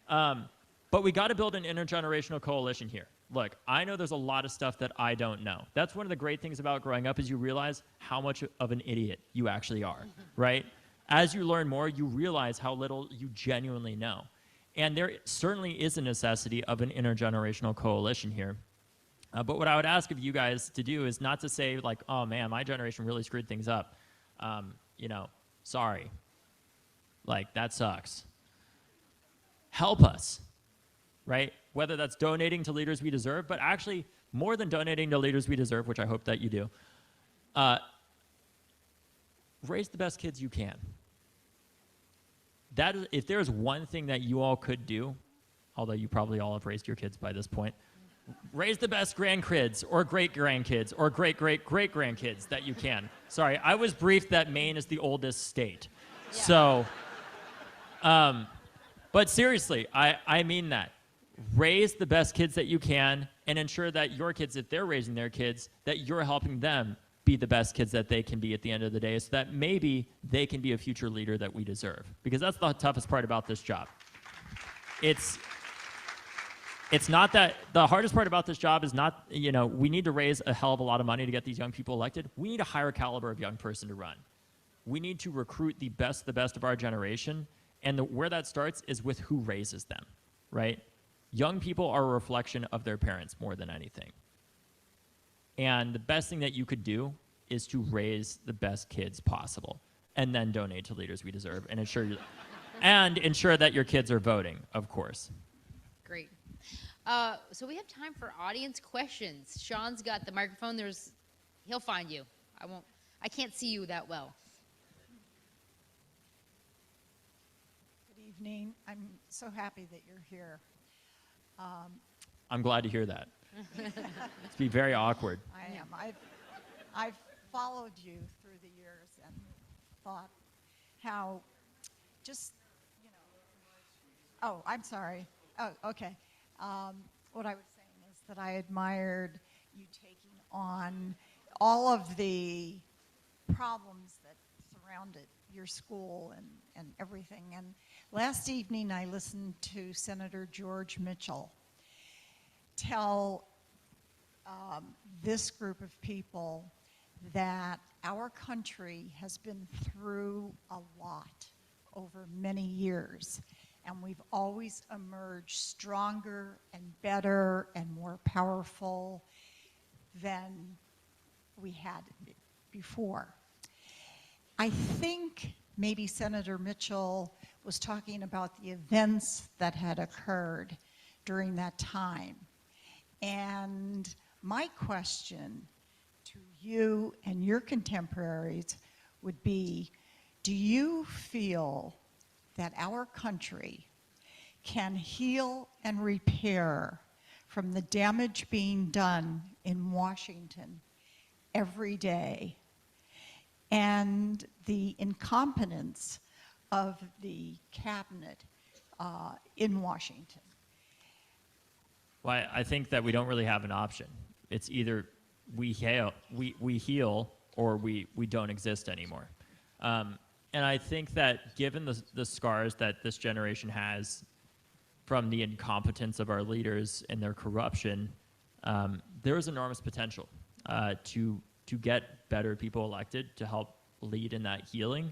But we got to build an intergenerational coalition here. Look, I know there's a lot of stuff that I don't know. That's one of the great things about growing up is you realize how much of an idiot you actually are, right? As you learn more, you realize how little you genuinely know. And there certainly is a necessity of an intergenerational coalition here. But what I would ask of you guys to do is not to say like, oh man, my generation really screwed things up. Sorry. Like, that sucks. Help us, right? Whether that's donating to Leaders We Deserve, but actually more than donating to Leaders We Deserve, which I hope that you do, raise the best kids you can. If there's one thing that you all could do, although you probably all have raised your kids by this point, raise the best grandkids or great-grandkids or great-great-great-grandkids that you can. Sorry, I was briefed that Maine is the oldest state. Yeah. So, but seriously, I mean that. Raise the best kids that you can and ensure that your kids, if they're raising their kids, that you're helping them be the best kids that they can be at the end of the day so that maybe they can be a future leader that we deserve. Because that's the toughest part about this job. It's not that, the hardest part about this job is not, we need to raise a hell of a lot of money to get these young people elected. We need a higher caliber of young person to run. We need to recruit the best of our generation. And where that starts is with who raises them, right? Young people are a reflection of their parents more than anything. And the best thing that you could do is to raise the best kids possible and then donate to Leaders We Deserve and ensure And ensure that your kids are voting, of course. Great. So we have time for audience questions. Sean's got the microphone. He'll find you. I can't see you that well. Good evening. I'm so happy that you're here. I'm glad to hear that. It's be very awkward. I am. I've followed you through the years and thought how just, oh, I'm sorry. Oh, okay. What I was saying is that I admired you taking on all of the problems that surrounded your school and everything. And last evening I listened to Senator George Mitchell tell this group of people that our country has been through a lot over many years, and we've always emerged stronger and better and more powerful than we had before. I think maybe Senator Mitchell was talking about the events that had occurred during that time. And my question to you and your contemporaries would be, do you feel that our country can heal and repair from the damage being done in Washington every day and the incompetence of the cabinet in Washington? Well, I think that we don't really have an option. It's either we heal or we don't exist anymore. And I think that given the scars that this generation has from the incompetence of our leaders and their corruption, there is enormous potential to get better people elected to help lead in that healing.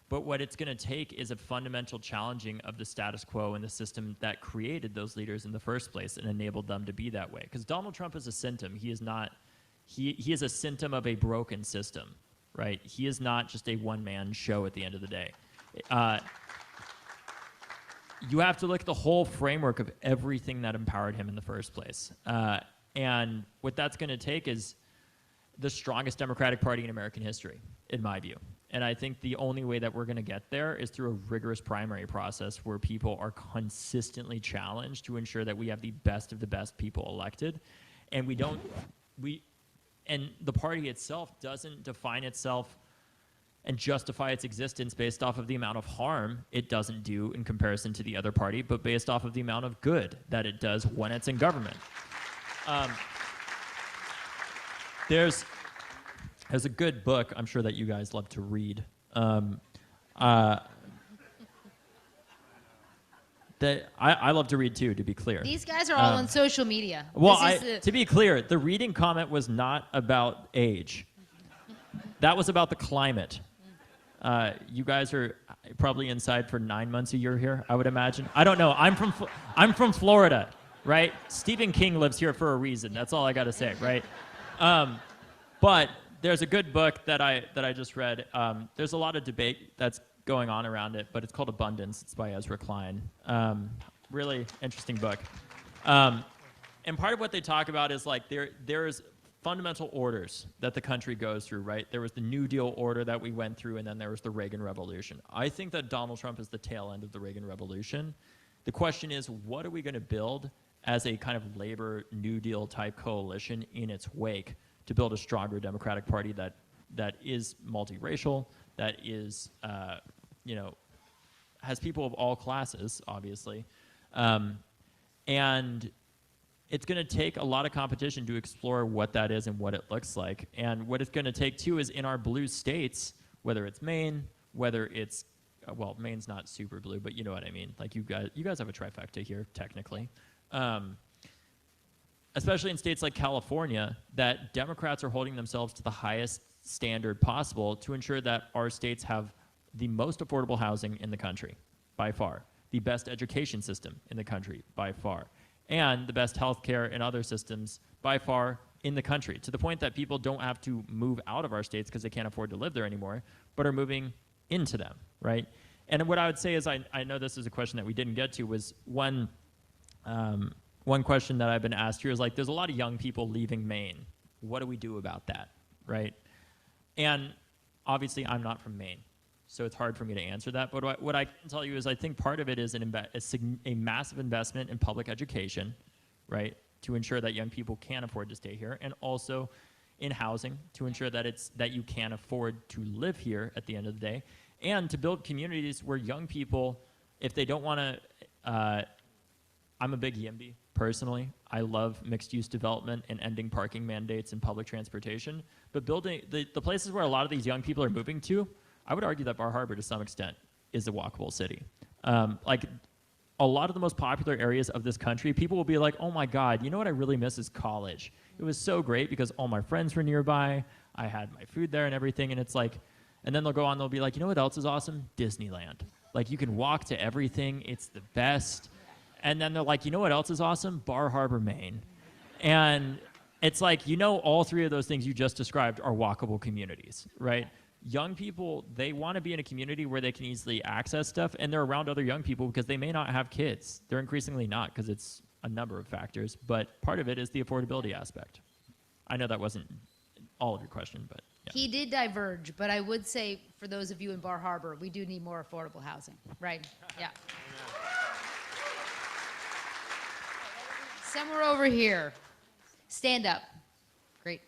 But what it's going to take is a fundamental challenging of the status quo and the system that created those leaders in the first place and enabled them to be that way. Because Donald Trump is a symptom. He is not. He is a symptom of a broken system, right? He is not just a one-man show at the end of the day. You have to look at the whole framework of everything that empowered him in the first place. And what that's going to take is the strongest Democratic Party in American history, in my view. And I think the only way that we're going to get there is through a rigorous primary process where people are consistently challenged to ensure that we have the best of the best people elected. And and the party itself doesn't define itself and justify its existence based off of the amount of harm it doesn't do in comparison to the other party, but based off of the amount of good that it does when it's in government. There's a good book I'm sure that you guys love to read. That I love to read too, to be clear. These guys are all on social media. Well, to be clear, the reading comment was not about age. That was about the climate. You guys are probably inside for 9 months a year here, I would imagine. I don't know. I'm from Florida, right? Stephen King lives here for a reason. That's all I got to say, right? But there's a good book that I just read. There's a lot of debate that's going on around it, but it's called Abundance. It's by Ezra Klein. Really interesting book. And part of what they talk about is like there's fundamental orders that the country goes through, right? There was the New Deal order that we went through, and then there was the Reagan Revolution. I think that Donald Trump is the tail end of the Reagan Revolution. The question is, what are we going to build as a kind of labor New Deal type coalition in its wake to build a stronger Democratic Party that is multiracial, that is, has people of all classes, obviously. And it's going to take a lot of competition to explore what that is and what it looks like. And what it's going to take, too, is in our blue states, whether it's Maine, whether it's, well, Maine's not super blue, but you know what I mean. Like you guys have a trifecta here, technically. Especially in states like California, that Democrats are holding themselves to the highest standard possible to ensure that our states have the most affordable housing in the country, by far, the best education system in the country, by far, and the best healthcare and other systems, by far, in the country, to the point that people don't have to move out of our states because they can't afford to live there anymore, but are moving into them, right? And what I would say is, I know this is a question that we didn't get to, was one question that I've been asked here is like, there's a lot of young people leaving Maine. What do we do about that, right? And obviously I'm not from Maine, so it's hard for me to answer that. But what I can tell you is I think part of it is a massive investment in public education, right, to ensure that young people can afford to stay here, and also in housing to ensure that you can afford to live here at the end of the day, and to build communities where young people, if they don't want to, I'm a big YIMBY personally. I love mixed-use development and ending parking mandates and public transportation. But building the places where a lot of these young people are moving to, I would argue that Bar Harbor, to some extent, is a walkable city. Like a lot of the most popular areas of this country, people will be like, oh my God, you know what I really miss is college. It was so great because all my friends were nearby. I had my food there and everything. And it's like, and then they'll go on, they'll be like, you know what else is awesome? Disneyland. Like you can walk to everything. It's the best. And then they're like, you know what else is awesome? Bar Harbor, Maine. And it's like, you know, all three of those things you just described are walkable communities, right? Young people, they want to be in a community where they can easily access stuff, and they're around other young people because they may not have kids. They're increasingly not, because it's a number of factors, but part of it is the affordability aspect. I know that wasn't all of your question, but yeah. He did diverge, but I would say for those of you in Bar Harbor, we do need more affordable housing, right? Yeah. Somewhere over here. Stand up. Great.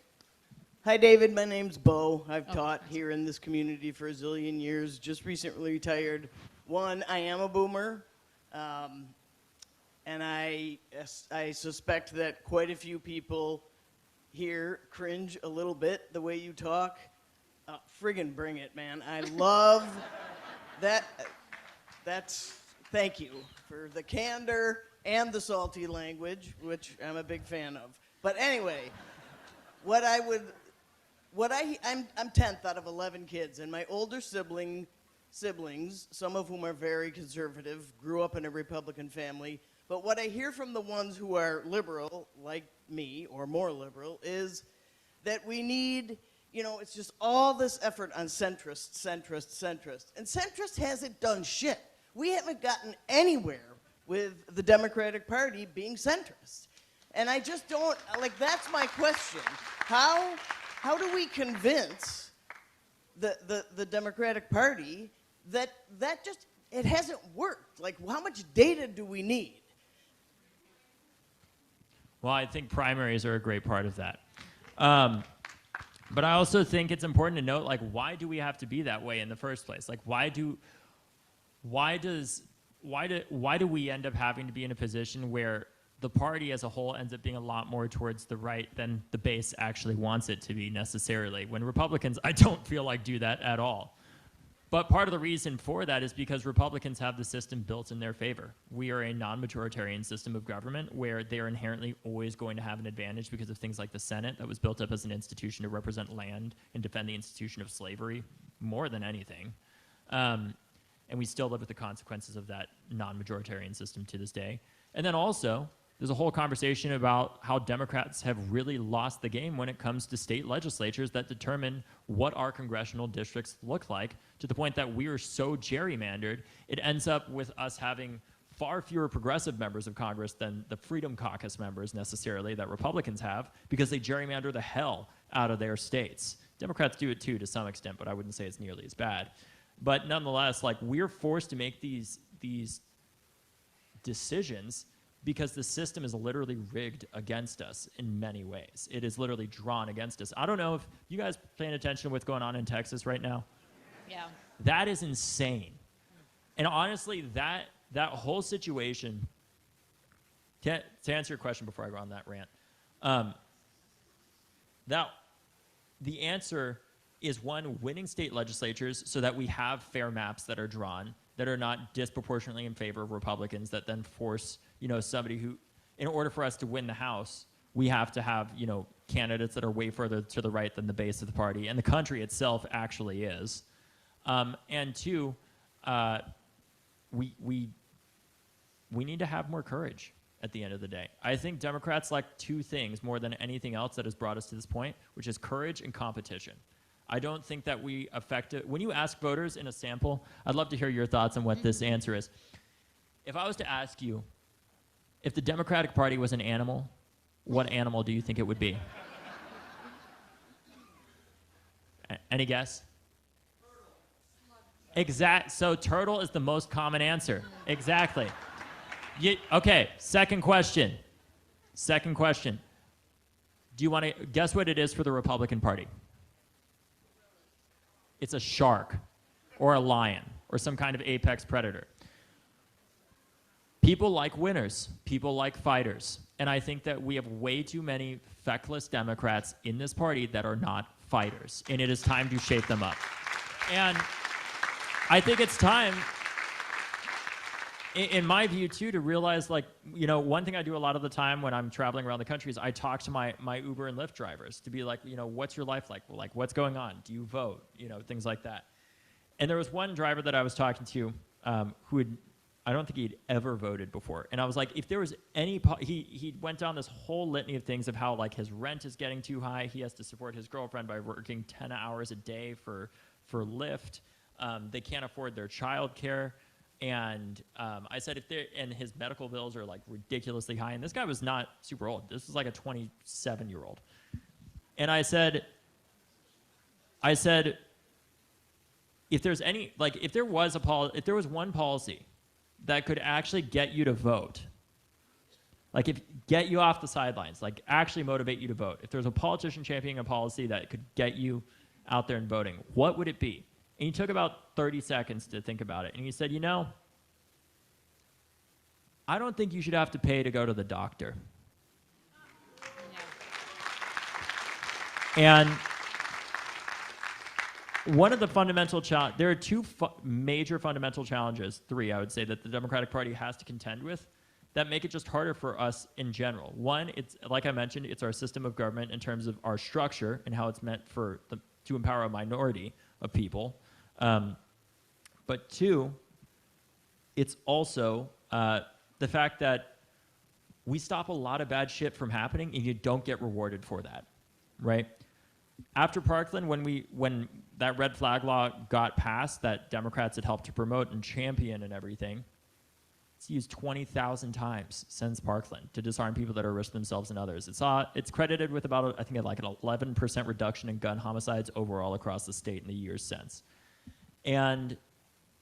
Hi, David. My name's Bo. I've taught here in this community for a zillion years, just recently retired. One, I am a boomer, and I suspect that quite a few people here cringe a little bit the way you talk. Friggin' bring it, man. I love that. Thank you for the candor and the salty language, which I'm a big fan of. But anyway, I'm 10th out of 11 kids, and my older siblings, some of whom are very conservative, grew up in a Republican family. But what I hear from the ones who are liberal, like me, or more liberal, is that we need, you know, it's just all this effort on centrist. And centrist hasn't done shit. We haven't gotten anywhere with the Democratic Party being centrist. And I just don't, like, that's my question. How do we convince the Democratic Party that just, it hasn't worked? Like, how much data do we need? Well, I think primaries are a great part of that. But I also think it's important to note, like, why do we have to be that way in the first place? Like, why do we end up having to be in a position where the party as a whole ends up being a lot more towards the right than the base actually wants it to be necessarily? When Republicans, I don't feel like, do that at all. But part of the reason for that is because Republicans have the system built in their favor. We are a non-majoritarian system of government where they are inherently always going to have an advantage because of things like the Senate that was built up as an institution to represent land and defend the institution of slavery more than anything. And we still live with the consequences of that non-majoritarian system to this day. And then also, there's a whole conversation about how Democrats have really lost the game when it comes to state legislatures that determine what our congressional districts look like, to the point that we are so gerrymandered, it ends up with us having far fewer progressive members of Congress than the Freedom Caucus members necessarily that Republicans have, because they gerrymander the hell out of their states. Democrats do it too to some extent, but I wouldn't say it's nearly as bad. But nonetheless, like, we're forced to make these decisions because the system is literally rigged against us in many ways. It is literally drawn against us. I don't know if you guys paying attention to what's going on in Texas right now. Yeah. That That is insane. And honestly, that whole situation, to answer your question before I go on that rant, the answer is, one, winning state legislatures so that we have fair maps that are drawn, that are not disproportionately in favor of Republicans, that then force, you know, somebody who, in order for us to win the House, we have to have, you know, candidates that are way further to the right than the base of the party, and the country itself actually is. And two, we need to have more courage at the end of the day. I think Democrats lack two things more than anything else that has brought us to this point, which is courage and competition. I don't think that we affect it. When you ask voters in a sample, I'd love to hear your thoughts on what this answer is. If I was to ask you, if the Democratic Party was an animal, what animal do you think it would be? Any guess? So turtle is the most common answer. Exactly. Okay, second question. Do you want to guess what it is for the Republican Party? It's a shark or a lion or some kind of apex predator. People like winners. People like fighters. And I think that we have way too many feckless Democrats in this party that are not fighters. And it is time to shape them up. And I think it's time, in my view, too, to realize, like, you know, one thing I do a lot of the time when I'm traveling around the country is I talk to my Uber and Lyft drivers to be like, you know, what's your life like? Like, what's going on? Do you vote? You know, things like that. And there was one driver that I was talking to who had, I don't think he'd ever voted before. And I was like, if there was any, he went down this whole litany of things of how, like, his rent is getting too high. He has to support his girlfriend by working 10 hours a day for Lyft. They can't afford their child care. And I said, and his medical bills are like ridiculously high. And this guy was not super old. This was like a 27-year-old. And I said, if there's any, like, if there was one policy that could actually get you to vote, like, get you off the sidelines, like actually motivate you to vote. If there's a politician championing a policy that could get you out there and voting, what would it be? And he took about 30 seconds to think about it. And he said, you know, I don't think you should have to pay to go to the doctor. And one of the fundamental challenges, there are two major fundamental challenges, three, I would say, that the Democratic Party has to contend with that make it just harder for us in general. One, it's, like I mentioned, it's our system of government in terms of our structure and how it's meant to empower a minority of people. But two, it's also the fact that we stop a lot of bad shit from happening and you don't get rewarded for that, right? After Parkland, when that red flag law got passed that Democrats had helped to promote and champion and everything, it's used 20,000 times since Parkland to disarm people that are risking themselves and others. It's credited with about, I think, like an 11% reduction in gun homicides overall across the state in the years since. And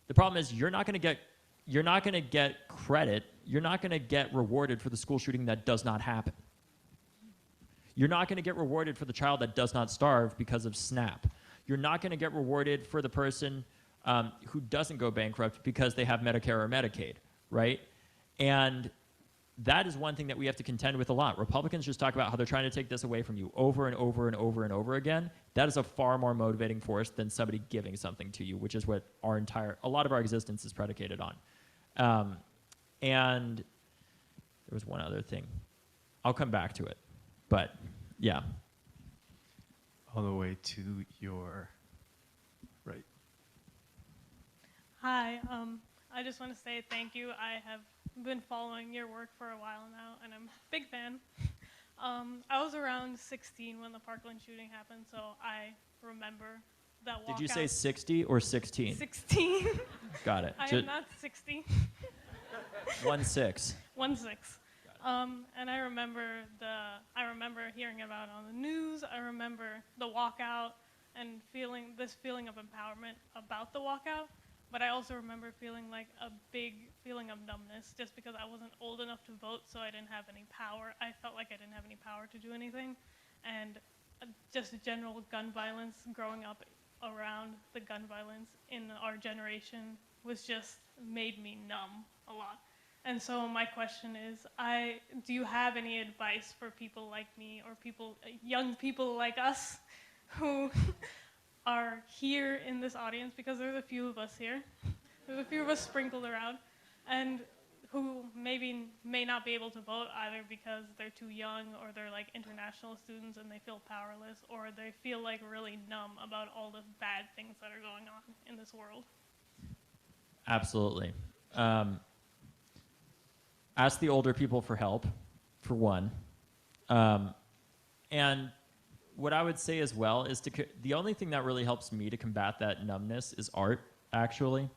the problem is you're not going to get credit, you're not going to get rewarded for the school shooting that does not happen. You're not going to get rewarded for the child that does not starve because of SNAP. You're not going to get rewarded for the person who doesn't go bankrupt because they have Medicare or Medicaid, right? And that is one thing that we have to contend with a lot. Republicans just talk about how they're trying to take this away from you over and over and over and over again. That is a far more motivating force than somebody giving something to you, which is what a lot of our existence is predicated on. And there was one other thing. I'll come back to it. But, yeah. All the way to your right. Hi, I just want to say thank you. I have been following your work for a while now, and I'm a big fan. I was around 16 when the Parkland shooting happened, so I remember that walkout. Did you say 60 or 16? 16. Got it. I am not 60. 1-6. 1-6. And I remember hearing about it on the news. I remember the walkout and feeling of empowerment about the walkout. But I also remember feeling like a big feeling of numbness just because I wasn't old enough to vote, so I didn't have any power. I felt like I didn't have any power to do anything. And just general gun violence, growing up around the gun violence in our generation was just made me numb a lot. And so my question is, do you have any advice for people like me or young people like us who are here in this audience, because there's a few of us here, there's a few of us sprinkled around, and who may not be able to vote either because they're too young or they're like international students and they feel powerless or they feel like really numb about all the bad things that are going on in this world? Absolutely. Ask the older people for help, for one. And what I would say as well is the only thing that really helps me to combat that numbness is art, actually.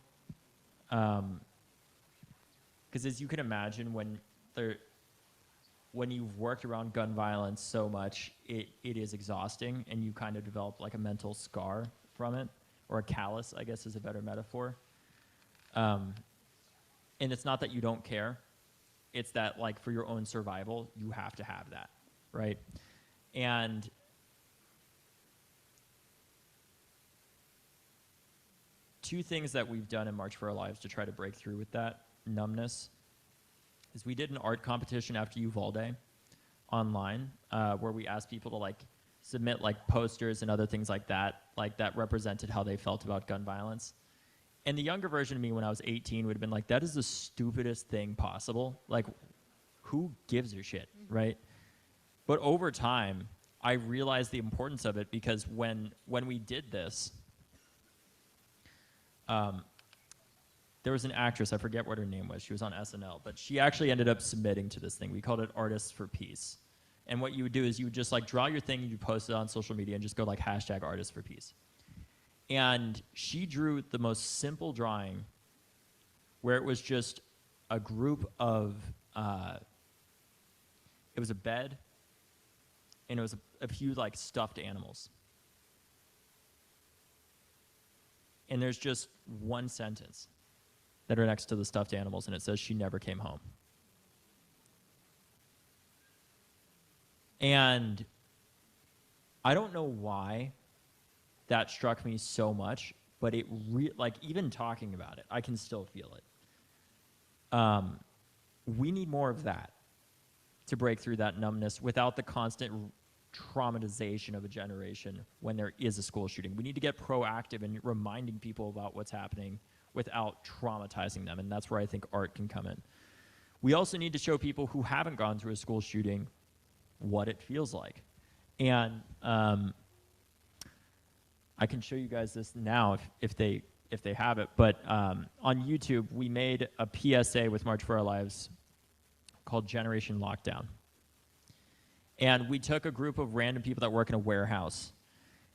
Because as you can imagine, when you've worked around gun violence so much, it is exhausting, and you kind of develop like a mental scar from it, or a callus, I guess is a better metaphor. And it's not that you don't care. It's that, like, for your own survival, you have to have that, right? And two things that we've done in March for Our Lives to try to break through with that numbness is we did an art competition after Uvalde online, where we asked people to, like, submit, like, posters and other things like that represented how they felt about gun violence. And the younger version of me when I was 18 would have been like, that is the stupidest thing possible. Like, who gives a shit, right? But over time, I realized the importance of it, because when we did this, there was an actress, I forget what her name was, she was on SNL, but she actually ended up submitting to this thing. We called it Artists for Peace. And what you would do is you would just, like, draw your thing, you post it on social media, and just go, like, hashtag Artists for Peace. And she drew the most simple drawing where it was just a group of, it was a bed, and it was a few, like, stuffed animals. And there's just one sentence that are next to the stuffed animals, and it says, "She never came home." And I don't know why that struck me so much, but it like, even talking about it, I can still feel it. We need more of that to break through that numbness without the constant traumatization of a generation when there is a school shooting. We need to get proactive in reminding people about what's happening without traumatizing them, and that's where I think art can come in. We also need to show people who haven't gone through a school shooting what it feels like. And I can show you guys this now if they have it, but on YouTube we made a PSA with March for Our Lives called Generation Lockdown. And we took a group of random people that work in a warehouse,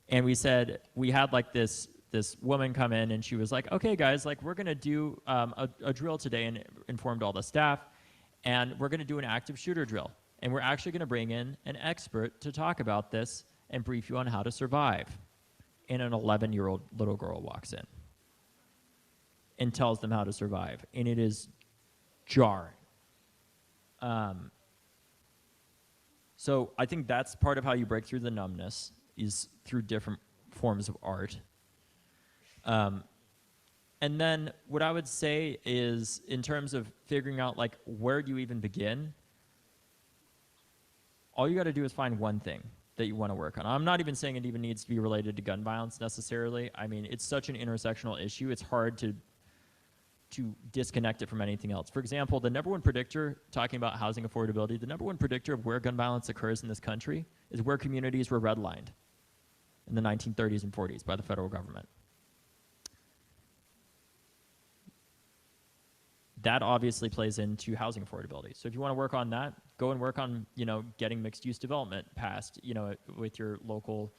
and we said, we had, like, this woman come in, and she was like, okay guys, like, we're gonna do a drill today, and informed all the staff, and we're gonna do an active shooter drill. And we're actually gonna bring in an expert to talk about this and brief you on how to survive. And an 11-year-old little girl walks in and tells them how to survive. And it is jarring. So I think that's part of how you break through the numbness, is through different forms of art. And then what I would say is, in terms of figuring out, like, where do you even begin, all you got to do is find one thing that you want to work on. I'm not even saying it even needs to be related to gun violence necessarily. I mean, it's such an intersectional issue, it's hard to disconnect it from anything else. For example, the number one predictor, talking about housing affordability, the number one predictor of where gun violence occurs in this country is where communities were redlined in the 1930s and 40s by the federal government. That obviously plays into housing affordability. So if you want to work on that, go and work on, getting mixed-use development passed, with your local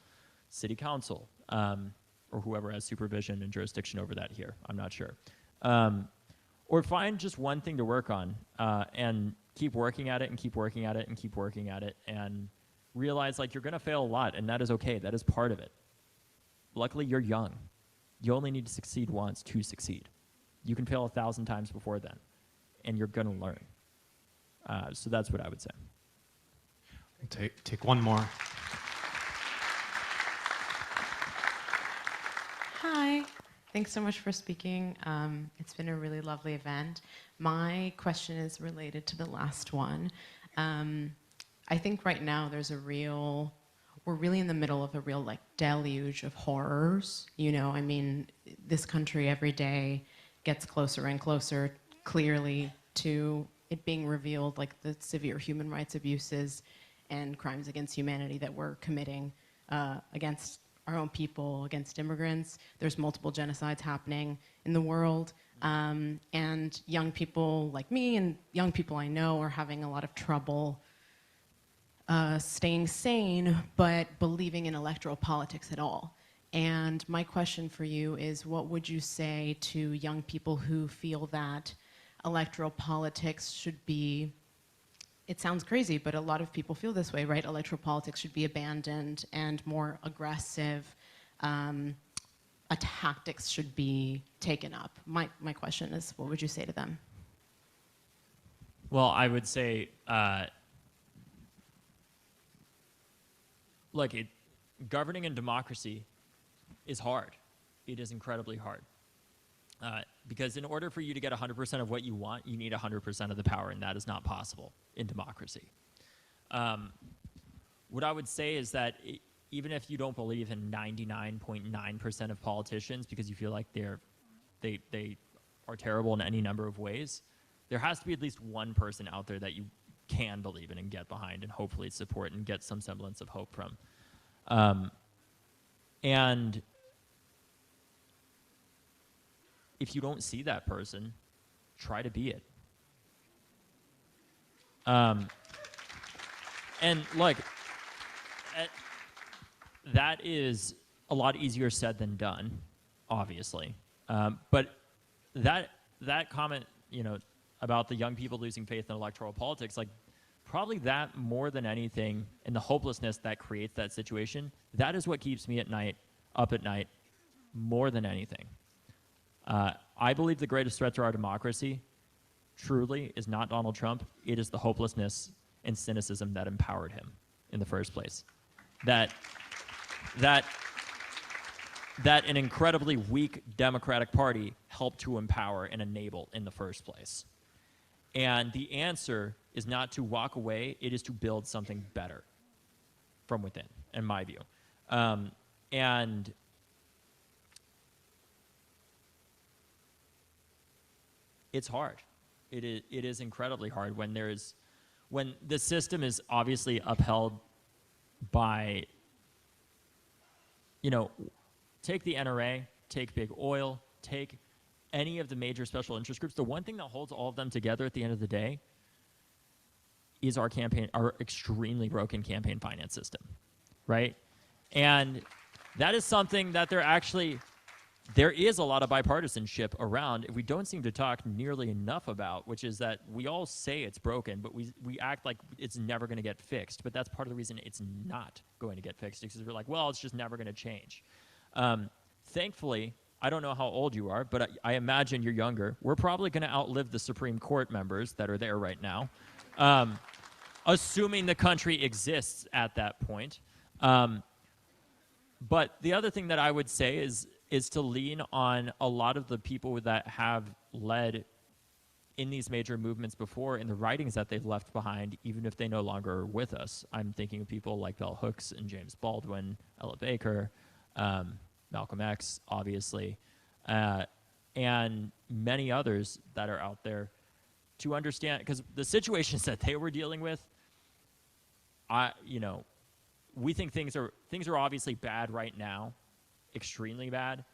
city council, or whoever has supervision and jurisdiction over that here. I'm not sure. Or find just one thing to work on, and keep working at it, and keep working at it, and keep working at it, and realize, like, you're going to fail a lot, and that is okay. That is part of it. Luckily, you're young. You only need to succeed once to succeed. You can fail 1,000 times before then, and you're going to learn. So that's what I would say. We'll take one more. Hi. Thanks so much for speaking. It's been a really lovely event. My question is related to the last one. I think right now we're really in the middle of a real, like, deluge of horrors. I mean, this country every day gets closer and closer, clearly, to it being revealed, like, the severe human rights abuses and crimes against humanity that we're committing against our own people, against immigrants. There's multiple genocides happening in the world. And young people like me and young people I know are having a lot of trouble staying sane, but believing in electoral politics at all. And my question for you is, what would you say to young people who feel that electoral politics should be, it sounds crazy, but a lot of people feel this way, right? Electoral politics should be abandoned and more aggressive tactics should be taken up. My question is, what would you say to them? Well, I would say, look, governing in democracy is hard. It is incredibly hard. Because in order for you to get 100% of what you want, you need 100% of the power, and that is not possible in democracy. What I would say is that even if you don't believe in 99.9% of politicians because you feel like they are terrible in any number of ways, there has to be at least one person out there that you can believe in and get behind and hopefully support and get some semblance of hope from. And if you don't see that person, try to be it. And look, that is a lot easier said than done, obviously. But that comment, about the young people losing faith in electoral politics, like probably that more than anything, and the hopelessness that creates that situation, that is what keeps me up at night, more than anything. I believe the greatest threat to our democracy, truly, is not Donald Trump. It is the hopelessness and cynicism that empowered him in the first place. That an incredibly weak Democratic Party helped to empower and enable in the first place. And the answer is not to walk away, it is to build something better from within, in my view. And it's hard. It is incredibly hard when the system is obviously upheld by, take the NRA, take big oil, take any of the major special interest groups. The one thing that holds all of them together at the end of the day is our extremely broken campaign finance system, right? And that is something that there is a lot of bipartisanship around. We don't seem to talk nearly enough about, which is that we all say it's broken, but we act like it's never going to get fixed. But that's part of the reason it's not going to get fixed, because we're like, well, it's just never going to change. Thankfully, I don't know how old you are, but I imagine you're younger. We're probably going to outlive the Supreme Court members that are there right now, assuming the country exists at that point. But the other thing that I would say is to lean on a lot of the people that have led in these major movements before, in the writings that they've left behind, even if they no longer are with us. I'm thinking of people like Bell Hooks and James Baldwin, Ella Baker, Malcolm X, obviously, and many others that are out there to understand, because the situations that they were dealing with, we think things are obviously bad right now, extremely bad.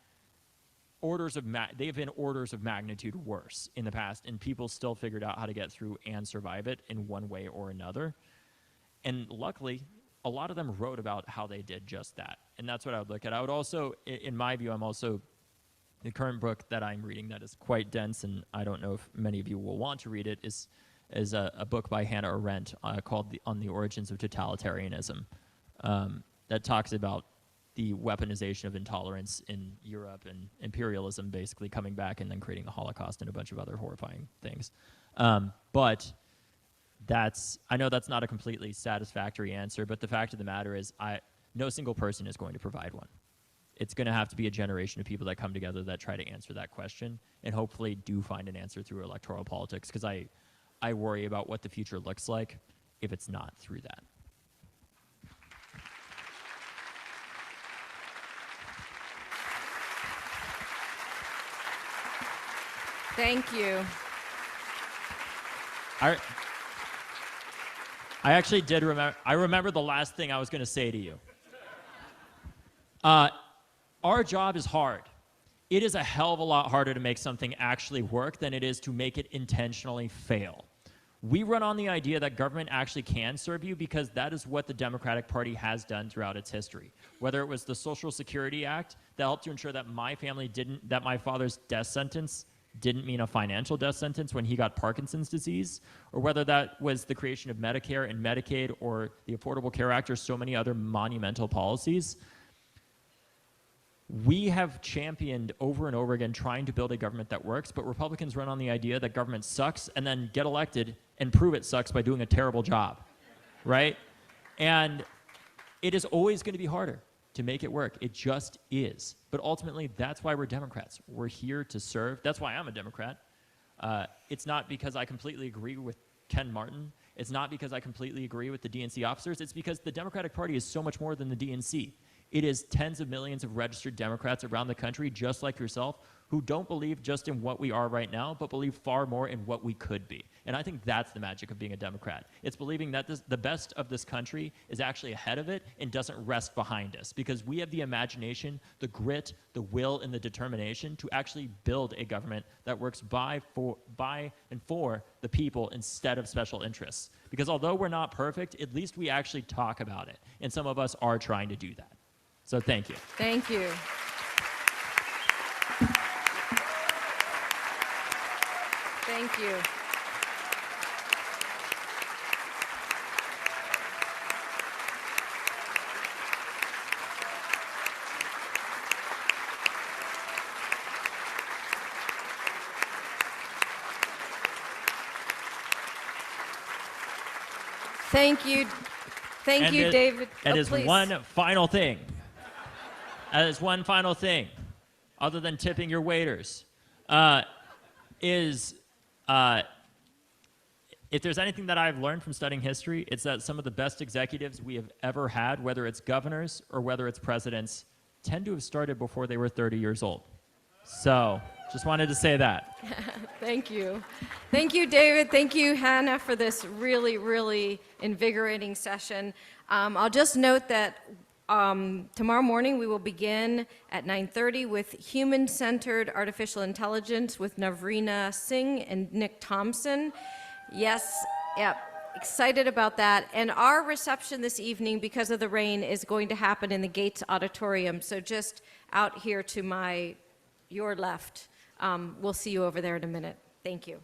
They've been orders of magnitude worse in the past, and people still figured out how to get through and survive it in one way or another. And luckily, a lot of them wrote about how they did just that. And that's what I would look at. I would also, in my view, the current book that I'm reading that is quite dense, and I don't know if many of you will want to read it, is a book by Hannah Arendt called On the Origins of Totalitarianism, that talks about the weaponization of intolerance in Europe and imperialism basically coming back and then creating the Holocaust and a bunch of other horrifying things. But I know that's not a completely satisfactory answer, but the fact of the matter is no single person is going to provide one. It's going to have to be a generation of people that come together that try to answer that question and hopefully do find an answer through electoral politics, because I worry about what the future looks like if it's not through that. Thank you. I actually did remember. I remember the last thing I was going to say to you. Our job is hard. It is a hell of a lot harder to make something actually work than it is to make it intentionally fail. We run on the idea that government actually can serve you because that is what the Democratic Party has done throughout its history. Whether it was the Social Security Act that helped to ensure that my father's death sentence didn't mean a financial death sentence when he got Parkinson's disease, or whether that was the creation of Medicare and Medicaid or the Affordable Care Act or so many other monumental policies. We have championed over and over again trying to build a government that works, but Republicans run on the idea that government sucks and then get elected and prove it sucks by doing a terrible job, right? And it is always going to be harder to make it work. It just is. But ultimately, that's why we're Democrats. We're here to serve. That's why I'm a Democrat. It's not because I completely agree with Ken Martin. It's not because I completely agree with the DNC officers. It's because the Democratic Party is so much more than the DNC. It is tens of millions of registered Democrats around the country, just like yourself, who don't believe just in what we are right now, but believe far more in what we could be. And I think that's the magic of being a Democrat. It's believing that the best of this country is actually ahead of it and doesn't rest behind us, because we have the imagination, the grit, the will, and the determination to actually build a government that works by and for the people instead of special interests. Because although we're not perfect, at least we actually talk about it. And some of us are trying to do that. So thank you. Thank you. Thank you. Thank you. Thank you, David. And Oh, is please. one final thing. That is one final thing, other than tipping your waiters, if there's anything that I've learned from studying history, it's that some of the best executives we have ever had, whether it's governors or whether it's presidents, tend to have started before they were 30 years old. So just wanted to say that. Thank you. Thank you, David. Thank you, Hannah, for this really, really invigorating session. I'll just note that tomorrow morning we will begin at 9:30 with Human-Centered Artificial Intelligence with Navrina Singh and Nick Thompson. Yes, yep. Excited about that. And our reception this evening, because of the rain, is going to happen in the Gates Auditorium. So just out here to your left. We'll see you over there in a minute. Thank you.